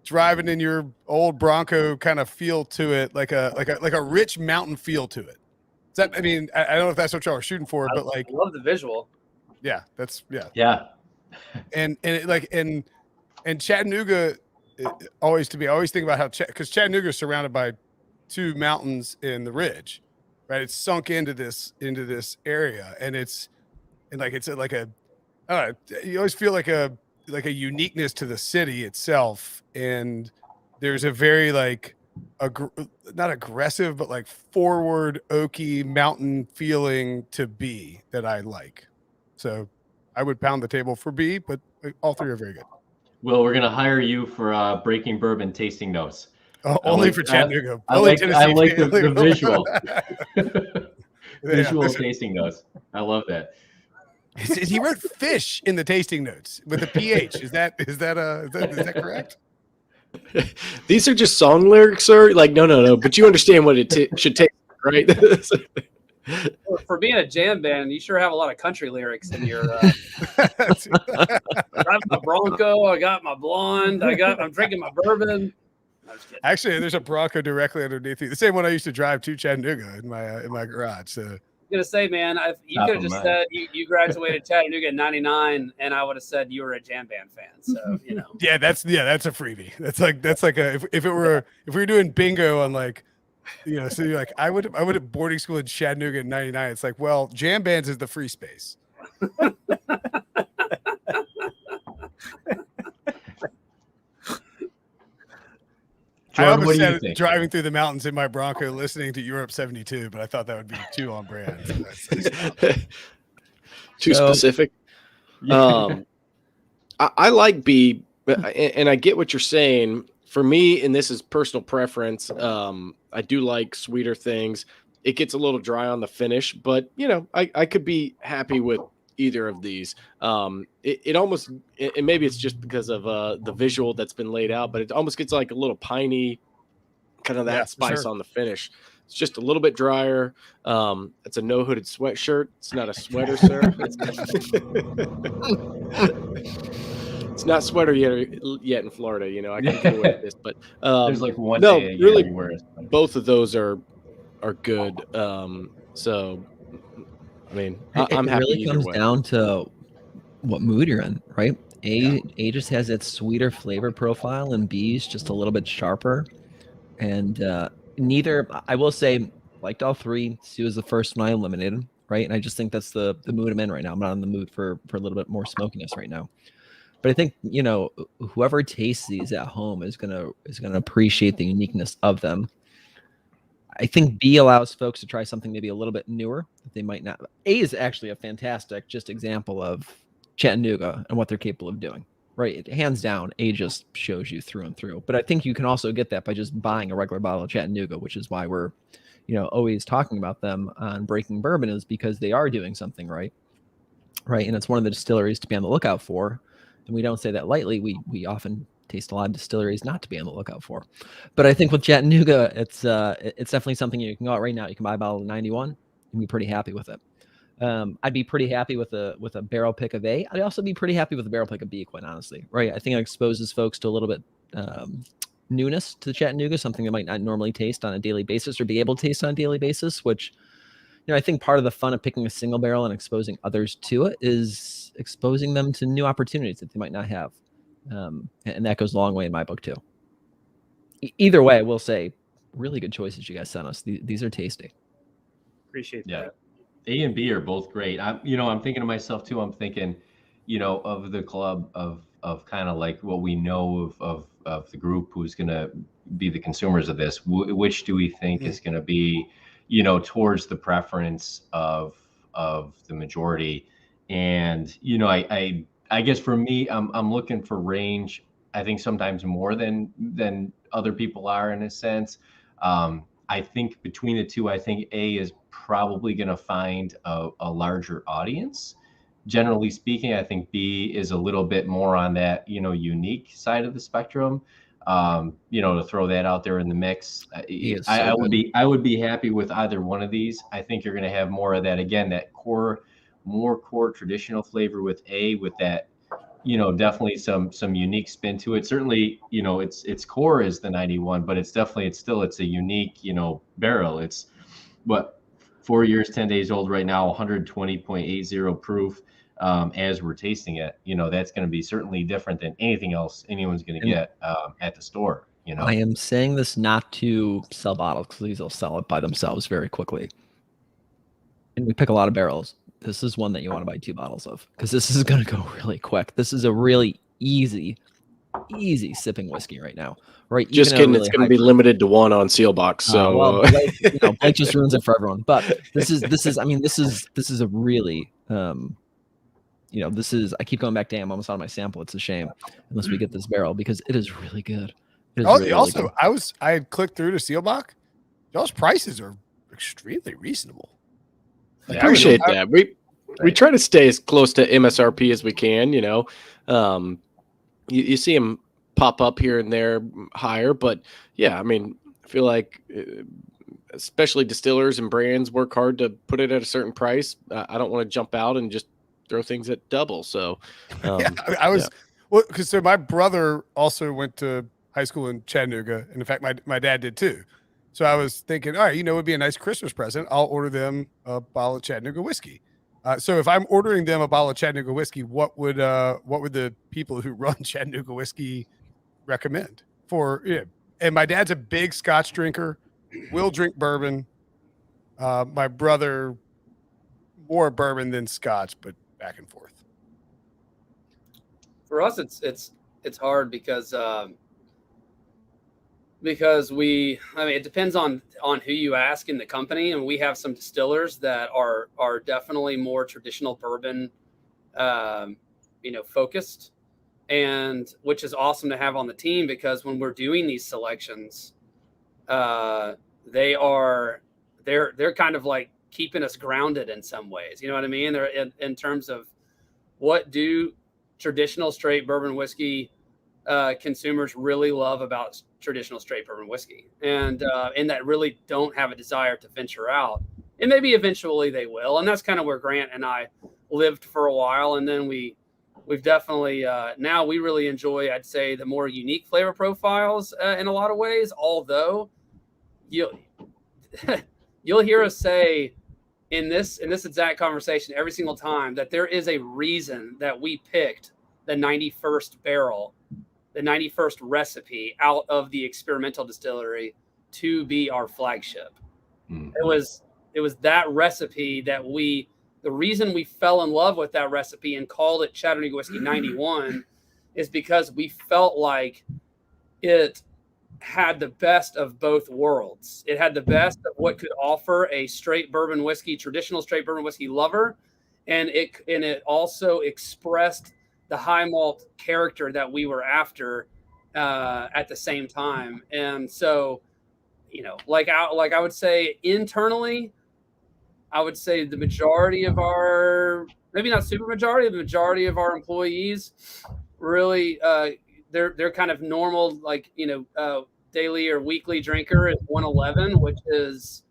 driving in your old Bronco kind of feel to it, like a rich mountain feel to it. I don't know if that's what y'all are shooting for, but like, I love the visual. Yeah, Yeah. And Chattanooga, I always think about how because Chattanooga is surrounded by two mountains in the ridge, right? It's sunk into this area, and you always feel like a uniqueness to the city itself, and there's a very not aggressive but like forward oaky mountain feeling to B that I like. So I would pound the table for B, but all three are very good. Will, we're gonna hire you for Breaking Bourbon tasting notes. Only for Chattanooga. I like the visual. Visual tasting notes. I love that. He wrote fish in the tasting notes with a PH. Is that correct? These are just song lyrics, sir. Like, no. But you understand what it should take, right? For being a jam band, you sure have a lot of country lyrics in your. I got my Bronco. I got my blonde. I'm drinking my bourbon. Actually, there's a Bronco directly underneath you. The same one I used to drive to Chattanooga in my garage. So I'm gonna say, man, you could have just said you graduated Chattanooga in '99, and I would have said you were a jam band fan. So Yeah, that's a freebie. That's like if we were doing bingo on like, so you're like I went to boarding school in Chattanooga in '99. It's like, well, jam bands is the free space. Jordan, I almost what do you said think? Driving through the mountains in my Bronco, listening to Europe '72, but I thought that would be too on brand. Too specific. I like B, and I get what you're saying. For me, and this is personal preference, I do like sweeter things. It gets a little dry on the finish, but I could be happy with either of these. It almost, and maybe it's just because of the visual that's been laid out, but it almost gets like a little piney, kind of that spice on the finish. It's just a little bit drier. It's a no hooded sweatshirt. It's not a sweater, sir. It's not sweater yet in Florida. I can get away with this, but there's like one day a year really, you wear it. Both of those are good. So I mean, I'm happy. It really comes down to what mood you're in, right? A just has that sweeter flavor profile, and B is just a little bit sharper. And neither, I will say, liked all three. C was the first one I eliminated, right? And I just think that's the mood I'm in right now. I'm not in the mood for a little bit more smokiness right now. But I think whoever tastes these at home is gonna appreciate the uniqueness of them. I think B allows folks to try something maybe a little bit newer that they might not. A is actually a fantastic just example of Chattanooga and what they're capable of doing, right? Hands down, A just shows you through and through. But I think you can also get that by just buying a regular bottle of Chattanooga, which is why we're, always talking about them on Breaking Bourbon, is because they are doing something right? And it's one of the distilleries to be on the lookout for. And we don't say that lightly. We often taste a lot of distilleries not to be on the lookout for. But I think with Chattanooga, it's definitely something you can go out right now. You can buy a bottle of 91 and be pretty happy with it. I'd be pretty happy with a barrel pick of A. I'd also be pretty happy with a barrel pick of B, quite honestly. Right? I think it exposes folks to a little bit newness to Chattanooga, something they might not normally taste on a daily basis or be able to taste on a daily basis, which I think part of the fun of picking a single barrel and exposing others to it is exposing them to new opportunities that they might not have. And that goes a long way in my book too. Either way, I will say, really good choices you guys sent us. These are tasty. Appreciate Yeah. that. A and B are both great. I'm thinking to myself too. I'm thinking, of the club of kind of like what we know of the group who's going to be the consumers of this. Which do we think is going to be, towards the preference of the majority? And I guess for me, I'm looking for range. I think sometimes more than other people are in a sense. I think between the two, I think A is probably going to find a larger audience. Generally speaking, I think B is a little bit more on that, unique side of the spectrum. To throw that out there in the mix, I would be happy with either one of these. I think you're going to have more of that again, that more core traditional flavor with A, with that, definitely some unique spin to it. Certainly, its core is the 91, but it's a unique, barrel. It's 4 years, 10 days old right now, 120.80 proof. As we're tasting it, that's going to be certainly different than anything else anyone's going to get at the store. I am saying this not to sell bottles, because these will sell it by themselves very quickly. And we pick a lot of barrels. This is one that you want to buy 2 bottles of, because this is going to go really quick. This is a really easy sipping whiskey right now. Right? Just kidding. It's going to be limited to 1 on Seelbach. So Blake just ruins it for everyone. But this is a really I keep going back, damn, I'm almost out of my sample. It's a shame unless we get this barrel, because it is really good. Really good. I had clicked through to Seelbach. Y'all's prices are extremely reasonable. I appreciate that. We try to stay as close to MSRP as we can. You see them pop up here and there higher, but yeah, I mean, I feel like especially distillers and brands work hard to put it at a certain price. I don't want to jump out and just throw things at double. So I was well, because so my brother also went to high school in Chattanooga, and in fact, my dad did too. So I was thinking, all right, it would be a nice Christmas present. I'll order them a bottle of Chattanooga whiskey. So if I'm ordering them a bottle of Chattanooga whiskey, what would the people who run Chattanooga whiskey recommend for? Yeah. And my dad's a big Scotch drinker, will drink bourbon. My brother more bourbon than Scotch, but back and forth. For us, it's hard because it depends on who you ask in the company, and we have some distillers that are definitely more traditional bourbon focused, and which is awesome to have on the team, because when we're doing these selections, they're kind of like keeping us grounded in some ways. You know what I mean? They're in terms of what do traditional straight bourbon whiskey consumers really love about traditional straight bourbon whiskey, and that really don't have a desire to venture out. And maybe eventually they will, and that's kind of where Grant and I lived for a while. And then we've definitely now we really enjoy, I'd say, the more unique flavor profiles in a lot of ways. Although you'll hear us say in this exact conversation every single time that there is a reason that we picked the 91st barrel, the 91st recipe out of the experimental distillery to be our flagship. It was that recipe that the reason we fell in love with that recipe and called it Chattanooga Whiskey 91 is because we felt like it had the best of both worlds. It had the best of what could offer a straight bourbon whiskey, traditional straight bourbon whiskey lover, and it also expressed the high malt character that we were after at the same time. And so, like I would say internally, I would say the majority of our, maybe not super majority, the majority of our employees really, they're kind of normal, daily or weekly drinker is 111, which is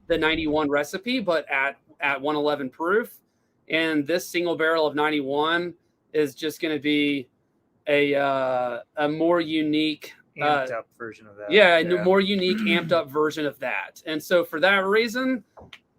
the 91 recipe, but at 111 proof. And this single barrel of 91 is just going to be a more unique, amped up version of that. Yeah, more unique, amped up version of that. And so for that reason,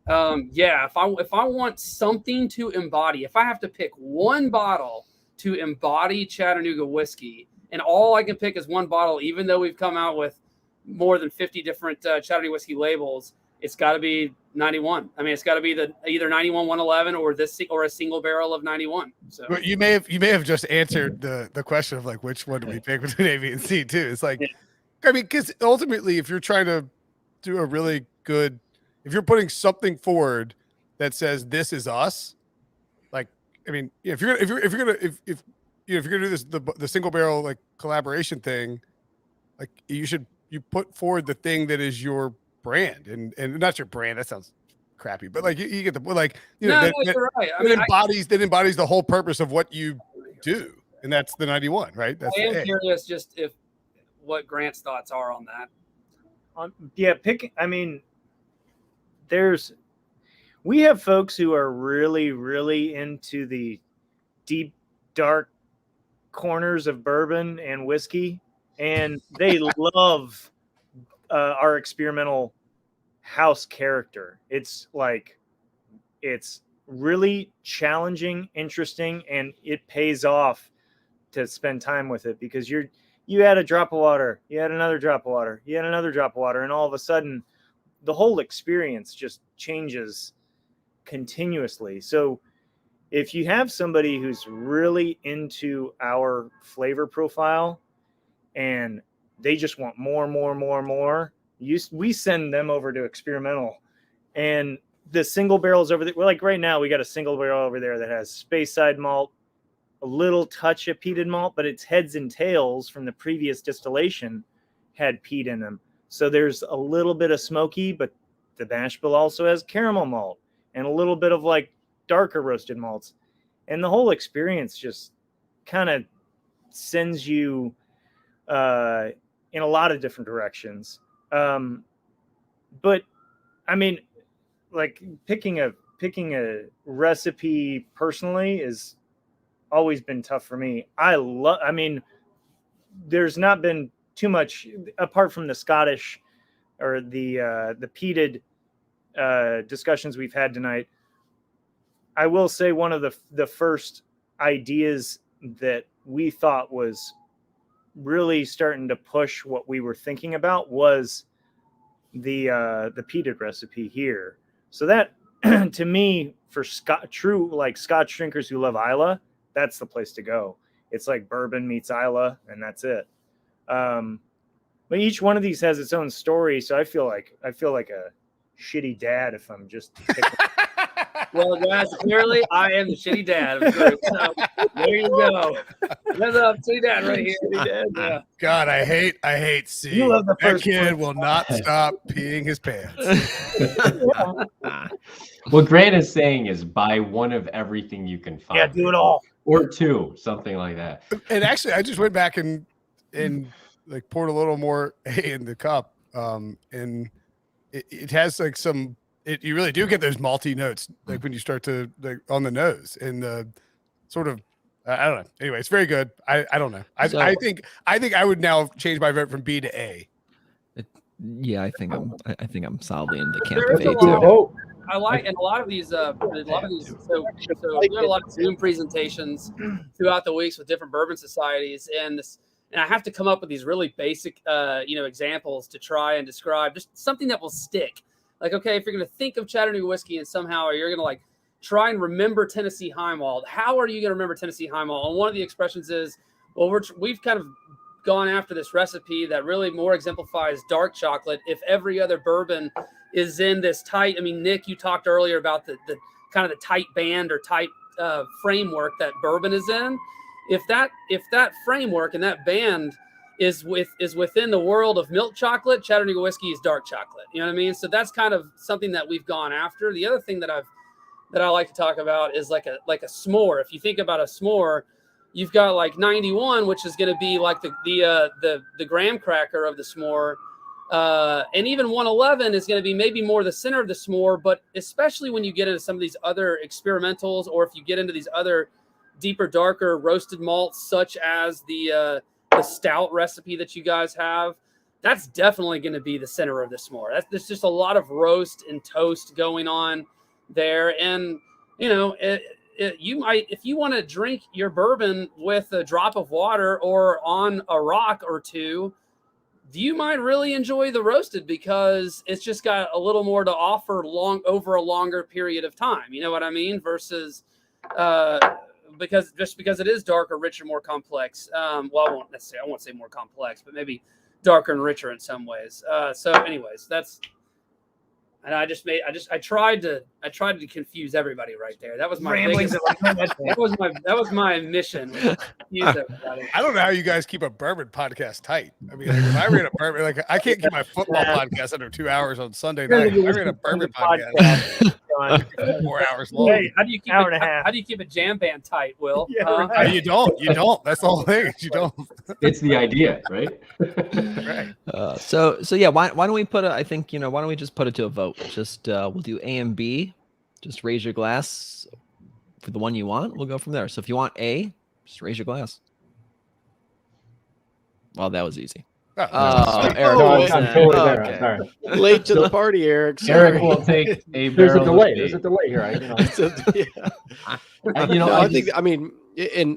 if I want something to embody, if I have to pick one bottle to embody Chattanooga whiskey, and all I can pick is one bottle, even though we've come out with more than 50 different Chattanooga whiskey labels, it's got to be 91. I mean, it's got to be either 91 111 or a single barrel of 91. So but you may have just answered the question of like which one do we pick between A, B, and C too. It's like, I mean, because ultimately, if you're trying to do a really good, if you're putting something forward that says this is us, like, I mean, if you're gonna do this the single barrel like collaboration thing, like you put forward the thing that is your brand and not your brand. That sounds crappy, but like you get the like you're right. I mean, that embodies the whole purpose of what you do, and that's the 91, right? That's I am curious just what Grant's thoughts are on that. I mean, we have folks who are really, really into the deep, dark corners of bourbon and whiskey, and they love our experimental house character. It's really challenging, interesting, and it pays off to spend time with it, because you add a drop of water, you add another drop of water, you add another drop of water, and all of a sudden the whole experience just changes continuously. So if you have somebody who's really into our flavor profile and they just want more, we send them over to experimental. And the single barrels over there, like right now, we got a single barrel over there that has Speyside malt, a little touch of peated malt, but its heads and tails from the previous distillation had peat in them. So there's a little bit of smoky, but the mash bill also has caramel malt and a little bit of like darker roasted malts. And the whole experience just kind of sends you in a lot of different directions. But I mean, like picking a recipe personally is always been tough for me. I mean, there's not been too much apart from the Scottish or the peated discussions we've had tonight. I will say one of the first ideas that we thought was really starting to push what we were thinking about was the peated recipe here. So that to me, for true like Scotch drinkers who love Islay, that's the place to go. It's like bourbon meets Islay, and that's it. But each one of these has its own story, so I feel like a shitty dad if I'm just picking. Well, guys, clearly I am the shitty dad of the group. So there you go. What's up, shitty dad right here? Shitty dad, yeah. God, I hate seeing that kid will not stop peeing his pants. What Grant is saying is buy one of everything you can find. Yeah, do it all. Or two, something like that. And actually, I just went back and like poured a little more in the cup, and it has like some. You really do get those malty notes, like when you start to like on the nose and the sort of. I don't know. Anyway, it's very good. I don't know. I think I would now change my vote from B to A. Yeah, I think I'm solidly in the camp of A too. Oh. I like, and a lot of these. So we had a lot of Zoom presentations throughout the weeks with different bourbon societies, and I have to come up with these really basic, examples to try and describe just something that will stick. Like, okay, if you're going to think of Chattanooga whiskey and somehow you're going to like try and remember Tennessee High Malt, how are you going to remember Tennessee High Malt? And one of the expressions is, well, we've kind of gone after this recipe that really more exemplifies dark chocolate. If every other bourbon is in this tight, I mean, Nick, you talked earlier about the kind of the tight band or tight framework that bourbon is in. If that framework and that band is within the world of milk chocolate, Chattanooga whiskey is dark chocolate. You know what I mean? So that's kind of something that we've gone after. The other thing that I like to talk about is like a s'more. If you think about a s'more, you've got like 91, which is going to be like the graham cracker of the s'more. And even 111 is going to be maybe more the center of the s'more, but especially when you get into some of these other experimentals, or if you get into these other deeper, darker roasted malts, such as the stout recipe that you guys have, that's definitely going to be the center of the s'more. There's just a lot of roast and toast going on there. And, you might, if you want to drink your bourbon with a drop of water or on a rock or two, you might really enjoy the roasted because it's just got a little more to offer over a longer period of time. You know what I mean? Versus because it is darker, richer, more complex. Well, I won't say more complex, but maybe darker and richer in some ways. So anyways, and I tried to confuse everybody right there. That was my biggest, that was my mission. Confuse everybody. I don't know how you guys keep a bourbon podcast tight. I mean, like, if I ran a bourbon, like I can't keep my football podcast under 2 hours on Sunday night. If I ran a bourbon podcast 4 hours long. Hey, How do you keep how do you keep a jam band tight, Will? Yeah, You don't. That's the whole thing. You don't. It's the idea, right? Right. So yeah, why don't we put why don't we just put it to a vote? Just we'll do A and B. Just raise your glass for the one you want. We'll go from there. So if you want A, just raise your glass. Well, that was easy. Oh, Eric. I'm totally there. Okay. Sorry. Late to the party, Eric. Sorry. Eric will take a There's a barrel delay. of There's a delay here.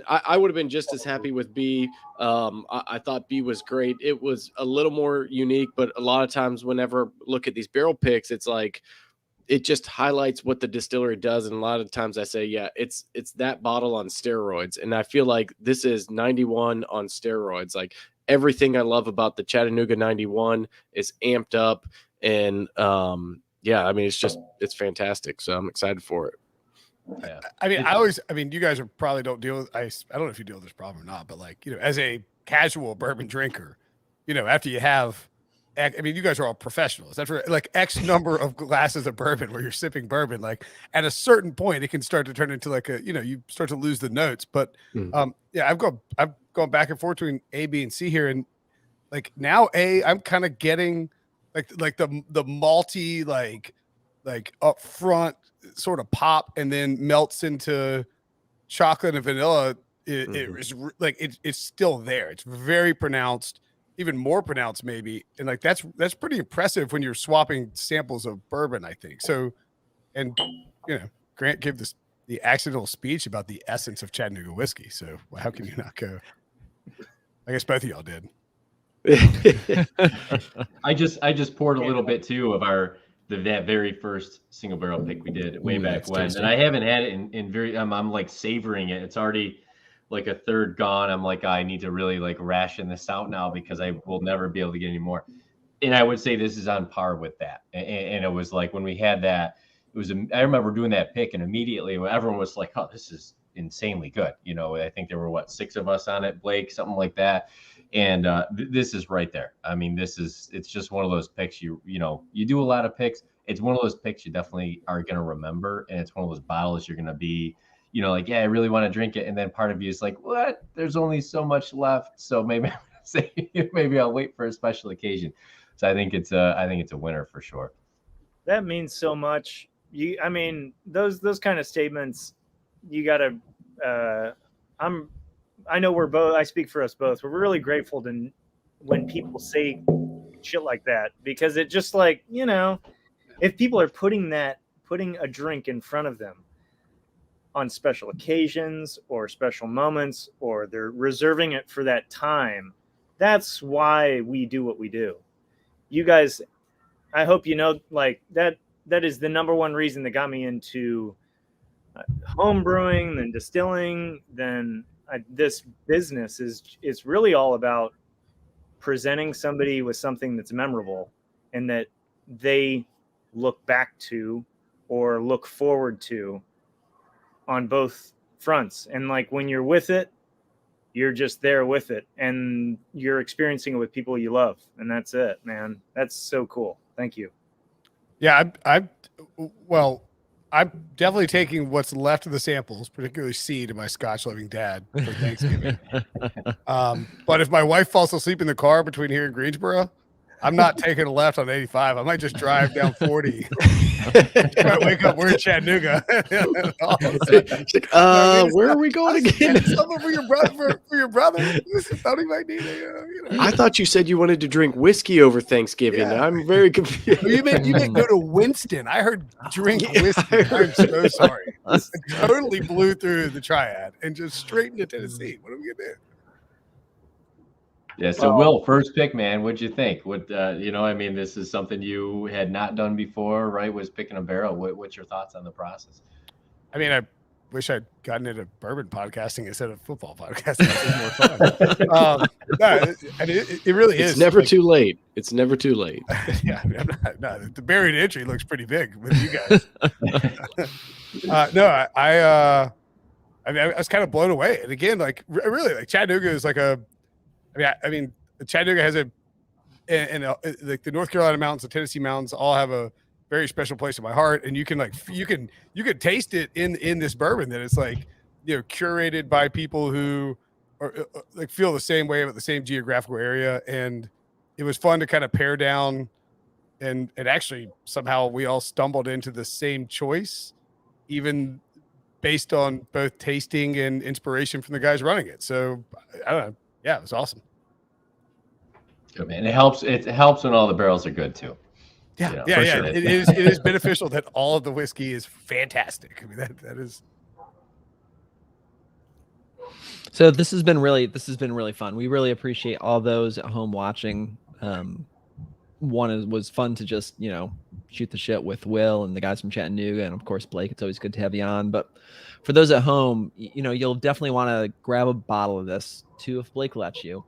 I would have been just as happy with B. I thought B was great. It was a little more unique, but a lot of times whenever look at these barrel picks, it's like it just highlights what the distillery does. And a lot of times I say, yeah, it's that bottle on steroids. And I feel like this is 91 on steroids. Like everything I love about the Chattanooga 91 is amped up. And I mean, it's fantastic. So I'm excited for it. Yeah. I mean, you guys probably don't deal with, I don't know if you deal with this problem or not, but like, as a casual bourbon drinker, after you have, I mean, you guys are all professionals. After like X number of glasses of bourbon where you're sipping bourbon, like at a certain point, it can start to turn into like you start to lose the notes. But I've gone back and forth between A, B, and C here. And like now I'm kind of getting like the malty, like up front sort of pop, and then melts into chocolate and vanilla. It is like it's still there. It's very pronounced, even more pronounced maybe, and like that's pretty impressive when you're swapping samples of bourbon, I think. So, and Grant gave the accidental speech about the essence of Chattanooga whiskey. So how can you not go? I guess both of y'all did. I just poured a little bit too of that very first single barrel pick we did way back when, tasty. And I haven't had it in very. I'm like savoring it. It's already like a third gone. I'm like, I need to really like ration this out now because I will never be able to get any more. And I would say this is on par with that. And it was like when we had that, I remember doing that pick, and immediately everyone was like, oh, this is insanely good. I think there were 6 of us on it, Blake, something like that. And this is right there. I mean, it's just one of those picks you do a lot of picks. It's one of those picks you definitely are going to remember. And it's one of those bottles you're going to be, like, yeah, I really want to drink it. And then part of you is like, what? There's only so much left. So maybe I'll wait for a special occasion. So I think it's a winner for sure. That means so much. Those kind of statements, you gotta, I know I speak for us both. We're really grateful to when people say shit like that, because it just like, if people are putting a drink in front of them on special occasions or special moments, or they're reserving it for that time, that's why we do what we do. You guys, I hope like that is the number one reason that got me into home brewing, then distilling, then this business is really all about presenting somebody with something that's memorable and that they look back to or look forward to on both fronts. And like when you're with it, you're just there with it, and you're experiencing it with people you love, and that's it, man. That's so cool. Thank you. Yeah, I'm definitely taking what's left of the samples, particularly seed, to my Scotch loving dad for Thanksgiving. But if my wife falls asleep in the car between here and Greensboro, I'm not taking a left on 85. I might just drive down 40. I might wake up, we're in Chattanooga. Like, where are we going again? Something for your brother. For your brother. Thought he might need I thought you said you wanted to drink whiskey over Thanksgiving. Yeah. I'm very confused. You meant go to Winston. I heard drink whiskey. I'm so sorry. I totally blew through the triad and just straight into Tennessee. What are we gonna do? Yeah. So Will, first pick, man, what'd you think? This is something you had not done before, right? Was picking a barrel. What's your thoughts on the process? I mean, I wish I'd gotten into bourbon podcasting instead of football podcasting. It's more fun. It really is. It's never too late. It's never too late. Yeah. The barrier to entry looks pretty big with you guys. I was kind of blown away. And again, like really, like Chattanooga is like Chattanooga has like the North Carolina mountains, the Tennessee mountains all have a very special place in my heart. And you can taste it in this bourbon, that it's like, curated by people who are like feel the same way about the same geographical area. And it was fun to kind of pare down, and actually somehow we all stumbled into the same choice, even based on both tasting and inspiration from the guys running it. So I don't know. Yeah, it was awesome. Good, man. It helps when all the barrels are good too. Yeah. Sure. It is beneficial that all of the whiskey is fantastic. I mean, that is. So this has been really fun. We really appreciate all those at home watching. Was fun to just shoot the shit with Will and the guys from Chattanooga, and of course Blake. It's always good to have you on. But for those at home, you'll definitely want to grab a bottle of this too if Blake lets you.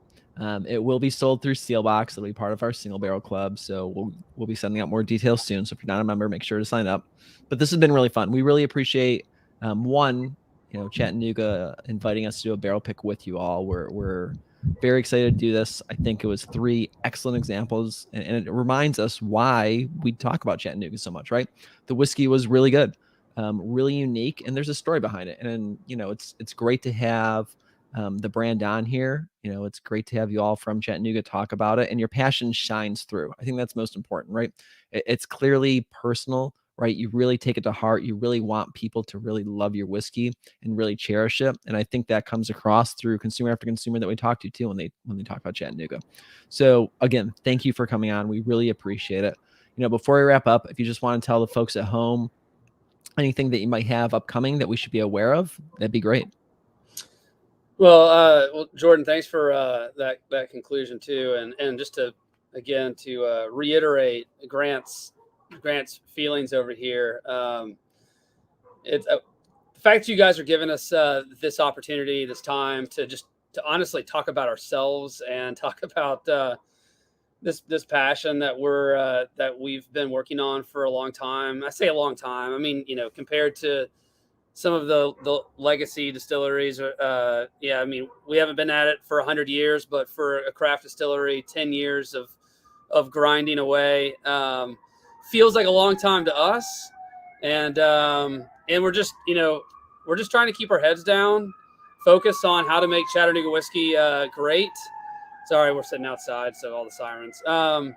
It will be sold through Seelbach. It'll be part of our single barrel club. So we'll be sending out more details soon. So if you're not a member, make sure to sign up. But this has been really fun. We really appreciate Chattanooga inviting us to do a barrel pick with you all. We're very excited to do this. I think it was 3 excellent examples, and it reminds us why we talk about Chattanooga so much, right? The whiskey was really good, really unique, and there's a story behind it. And it's great to have the brand on here. You know, it's great to have you all from Chattanooga talk about it, and your passion shines through. I think that's most important, right? It's clearly personal, right? You really take it to heart. You really want people to really love your whiskey and really cherish it. And I think that comes across through consumer after consumer that we talk to too when they talk about Chattanooga. So again, thank you for coming on. We really appreciate it. You know, before we wrap up, if you just want to tell the folks at home anything that you might have upcoming that we should be aware of, that'd be great. Well, Jordan, thanks for that conclusion too, and just to reiterate Grant's feelings over here. It's the fact that you guys are giving us this opportunity, this time to honestly talk about ourselves and talk about this passion that we've been working on for a long time. I say a long time. I mean, you know, compared to some of the legacy distilleries, I mean, we haven't been at it for 100 years, but for a craft distillery, 10 years of grinding away feels like a long time to us. And we're just trying to keep our heads down, focus on how to make Chattanooga whiskey great. Sorry, we're sitting outside, so all the sirens. But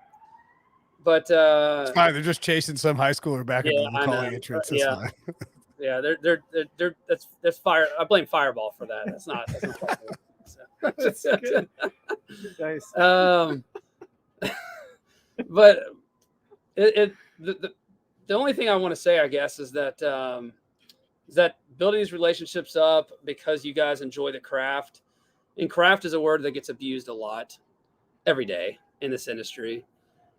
it's fine. They're just chasing some high schooler back into the McCauley entrance. It's fine. Yeah, they're that's fire. I blame Fireball for that. That's not That's good. Nice. But the only thing I want to say, I guess, is that building these relationships up because you guys enjoy the craft, and craft is a word that gets abused a lot every day in this industry.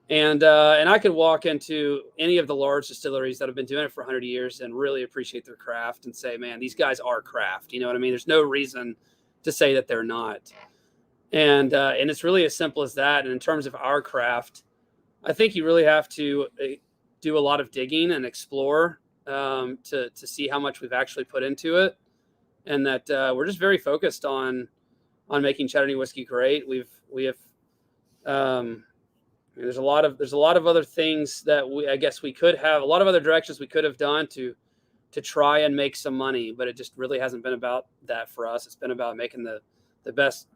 And I could walk into any of the large distilleries that have been doing it for 100 years and really appreciate their craft and say, man, these guys are craft. You know what I mean? There's no reason to say that they're not. And it's really as simple as that. And in terms of our craft, I think you really have to do a lot of digging and explore to see how much we've actually put into it. And that we're just very focused on making Chattanooga whiskey great. We have there's a lot of other things that we could have, a lot of other directions we could have done to try and make some money, but it just really hasn't been about that for us. It's been about making the best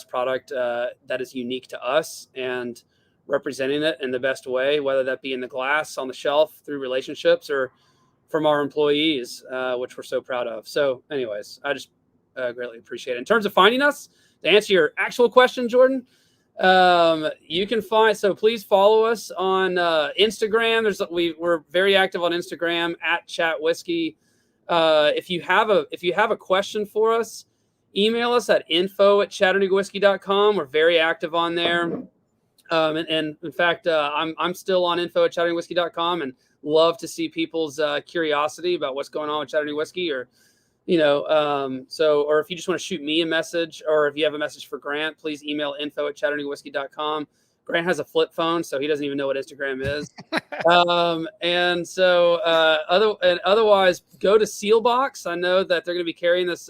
product that is unique to us and representing it in the best way, whether that be in the glass, on the shelf, through relationships, or from our employees, which we're so proud of. So anyways, I just greatly appreciate it. In terms of finding us, to answer your actual question, Jordan, you can please follow us on Instagram. We're very active on Instagram at Chat Whiskey. If you have a question for us, email us at info@ChattanoogaWhiskey.com. We're very active on there. And in fact, I'm still on info@ChattanoogaWhiskey.com and love to see people's curiosity about what's going on with Chattanooga Whiskey, or or if you just want to shoot me a message, or if you have a message for Grant, please email info@ChattanoogaWhiskey.com. Grant has a flip phone, so he doesn't even know what Instagram is. Otherwise, go to Seelbach. I know that they're going to be carrying this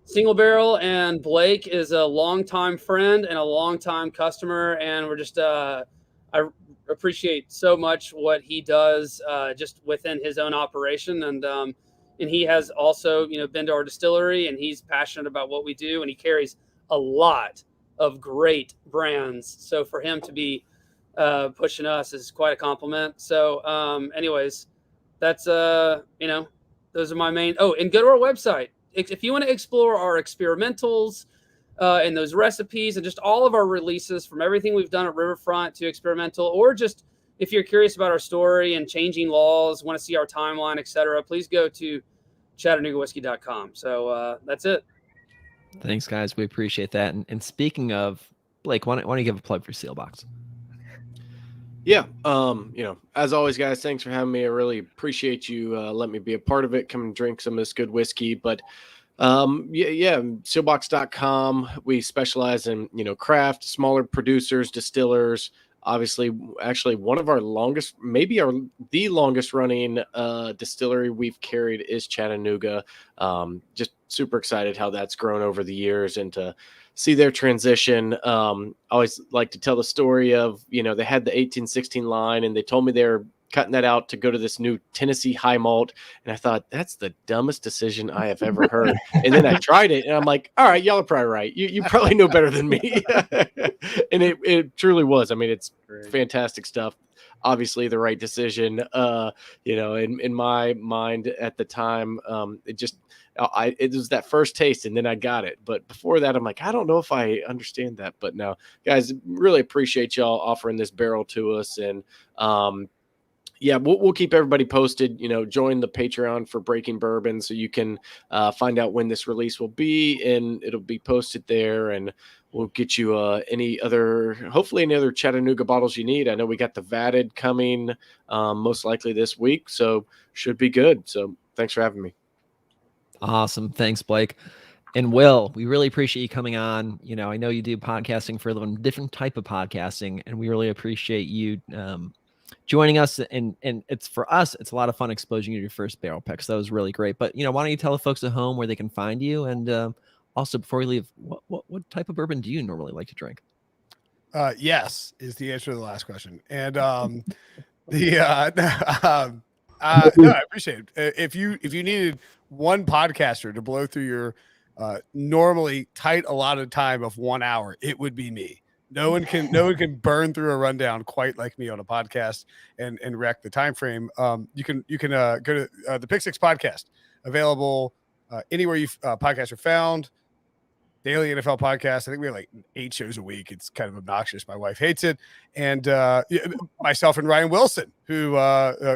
single barrel, and Blake is a longtime friend and a longtime customer, and we're just I appreciate so much what he does just within his own operation, and he has also, been to our distillery, and he's passionate about what we do, and he carries a lot of great brands. So for him to be pushing us is quite a compliment. So anyways, that's, those are my main. Oh, and go to our website. If you want to explore our experimentals and those recipes and just all of our releases, from everything we've done at Riverfront to experimental, or just if you're curious about our story and changing laws, want to see our timeline, etc., please go to ChattanoogaWhiskey.com. So that's it. Thanks, guys. We appreciate that. And speaking of, Blake, why don't you give a plug for Seelbach? Yeah. As always, guys, thanks for having me. I really appreciate you letting me be a part of it. Come and drink some of this good whiskey. But Seelbach.com. We specialize in, craft, smaller producers, distillers. Obviously, actually, one of our longest, maybe the longest running distillery we've carried is Chattanooga. Just super excited how that's grown over the years, and to see their transition. I always like to tell the story of, they had the 1816 line, and they told me they're cutting that out to go to this new Tennessee high malt. And I thought, that's the dumbest decision I have ever heard. And then I tried it and I'm like, all right, y'all are probably right. You probably know better than me. And it truly was. I mean, it's fantastic stuff. Obviously the right decision. In my mind at the time, it was that first taste and then I got it. But before that, I'm like, I don't know if I understand that. But no, guys, really appreciate y'all offering this barrel to us. And we'll keep everybody posted. Join the Patreon for Breaking Bourbon so you can find out when this release will be, and it'll be posted there. And we'll get you hopefully any other Chattanooga bottles you need. I know we got the vatted coming most likely this week, so should be good. So thanks for having me. Awesome. Thanks, Blake. And Will, we really appreciate you coming on. I know you do podcasting for a little different type of podcasting, and we really appreciate you joining us. And it's for us, it's a lot of fun exposing you to your first barrel pick. So that was really great. But why don't you tell the folks at home where they can find you? And also, before we leave, what type of bourbon do you normally like to drink? Yes is the answer to the last question. And I appreciate it. If you needed one podcaster to blow through your normally tight allotted time of 1 hour, it would be me. No one can burn through a rundown quite like me on a podcast and wreck the time frame. You can go to the Pick Six podcast, available anywhere you podcasts are found. Daily NFL podcast. I think we have like 8 shows a week. It's kind of obnoxious. My wife hates it. And myself and Ryan Wilson, who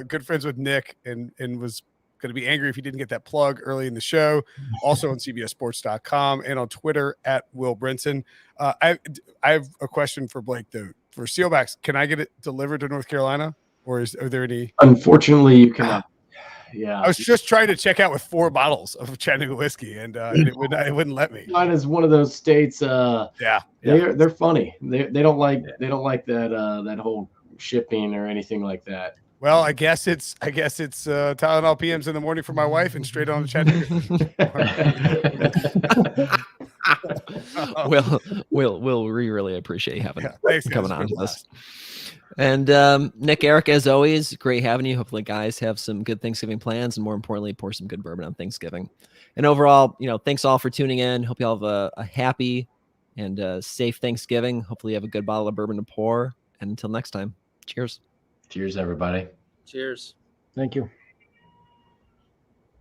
good friends with Nick and was going to be angry if he didn't get that plug early in the show. Also on CBSSports.com and on Twitter at Will Brinson. I have a question for Blake though. For Seelbachs, can I get it delivered to North Carolina, or are there any? Unfortunately, you cannot. Yeah, I was just trying to check out with 4 bottles of Chattanooga whiskey, and it wouldn't let me. Mine is one of those states. They're funny. They don't like that whole shipping or anything like that. Well, I guess it's Tylenol PMs in the morning for my wife and straight on to Chattanooga. we really appreciate you having coming on with us. And Nick, Eric, as always, great having you. Hopefully guys have some good Thanksgiving plans and more importantly, pour some good bourbon on Thanksgiving. And overall, thanks all for tuning in. Hope you all have a happy and safe Thanksgiving. Hopefully you have a good bottle of bourbon to pour. And until next time, cheers. Cheers, everybody. Cheers. Thank you.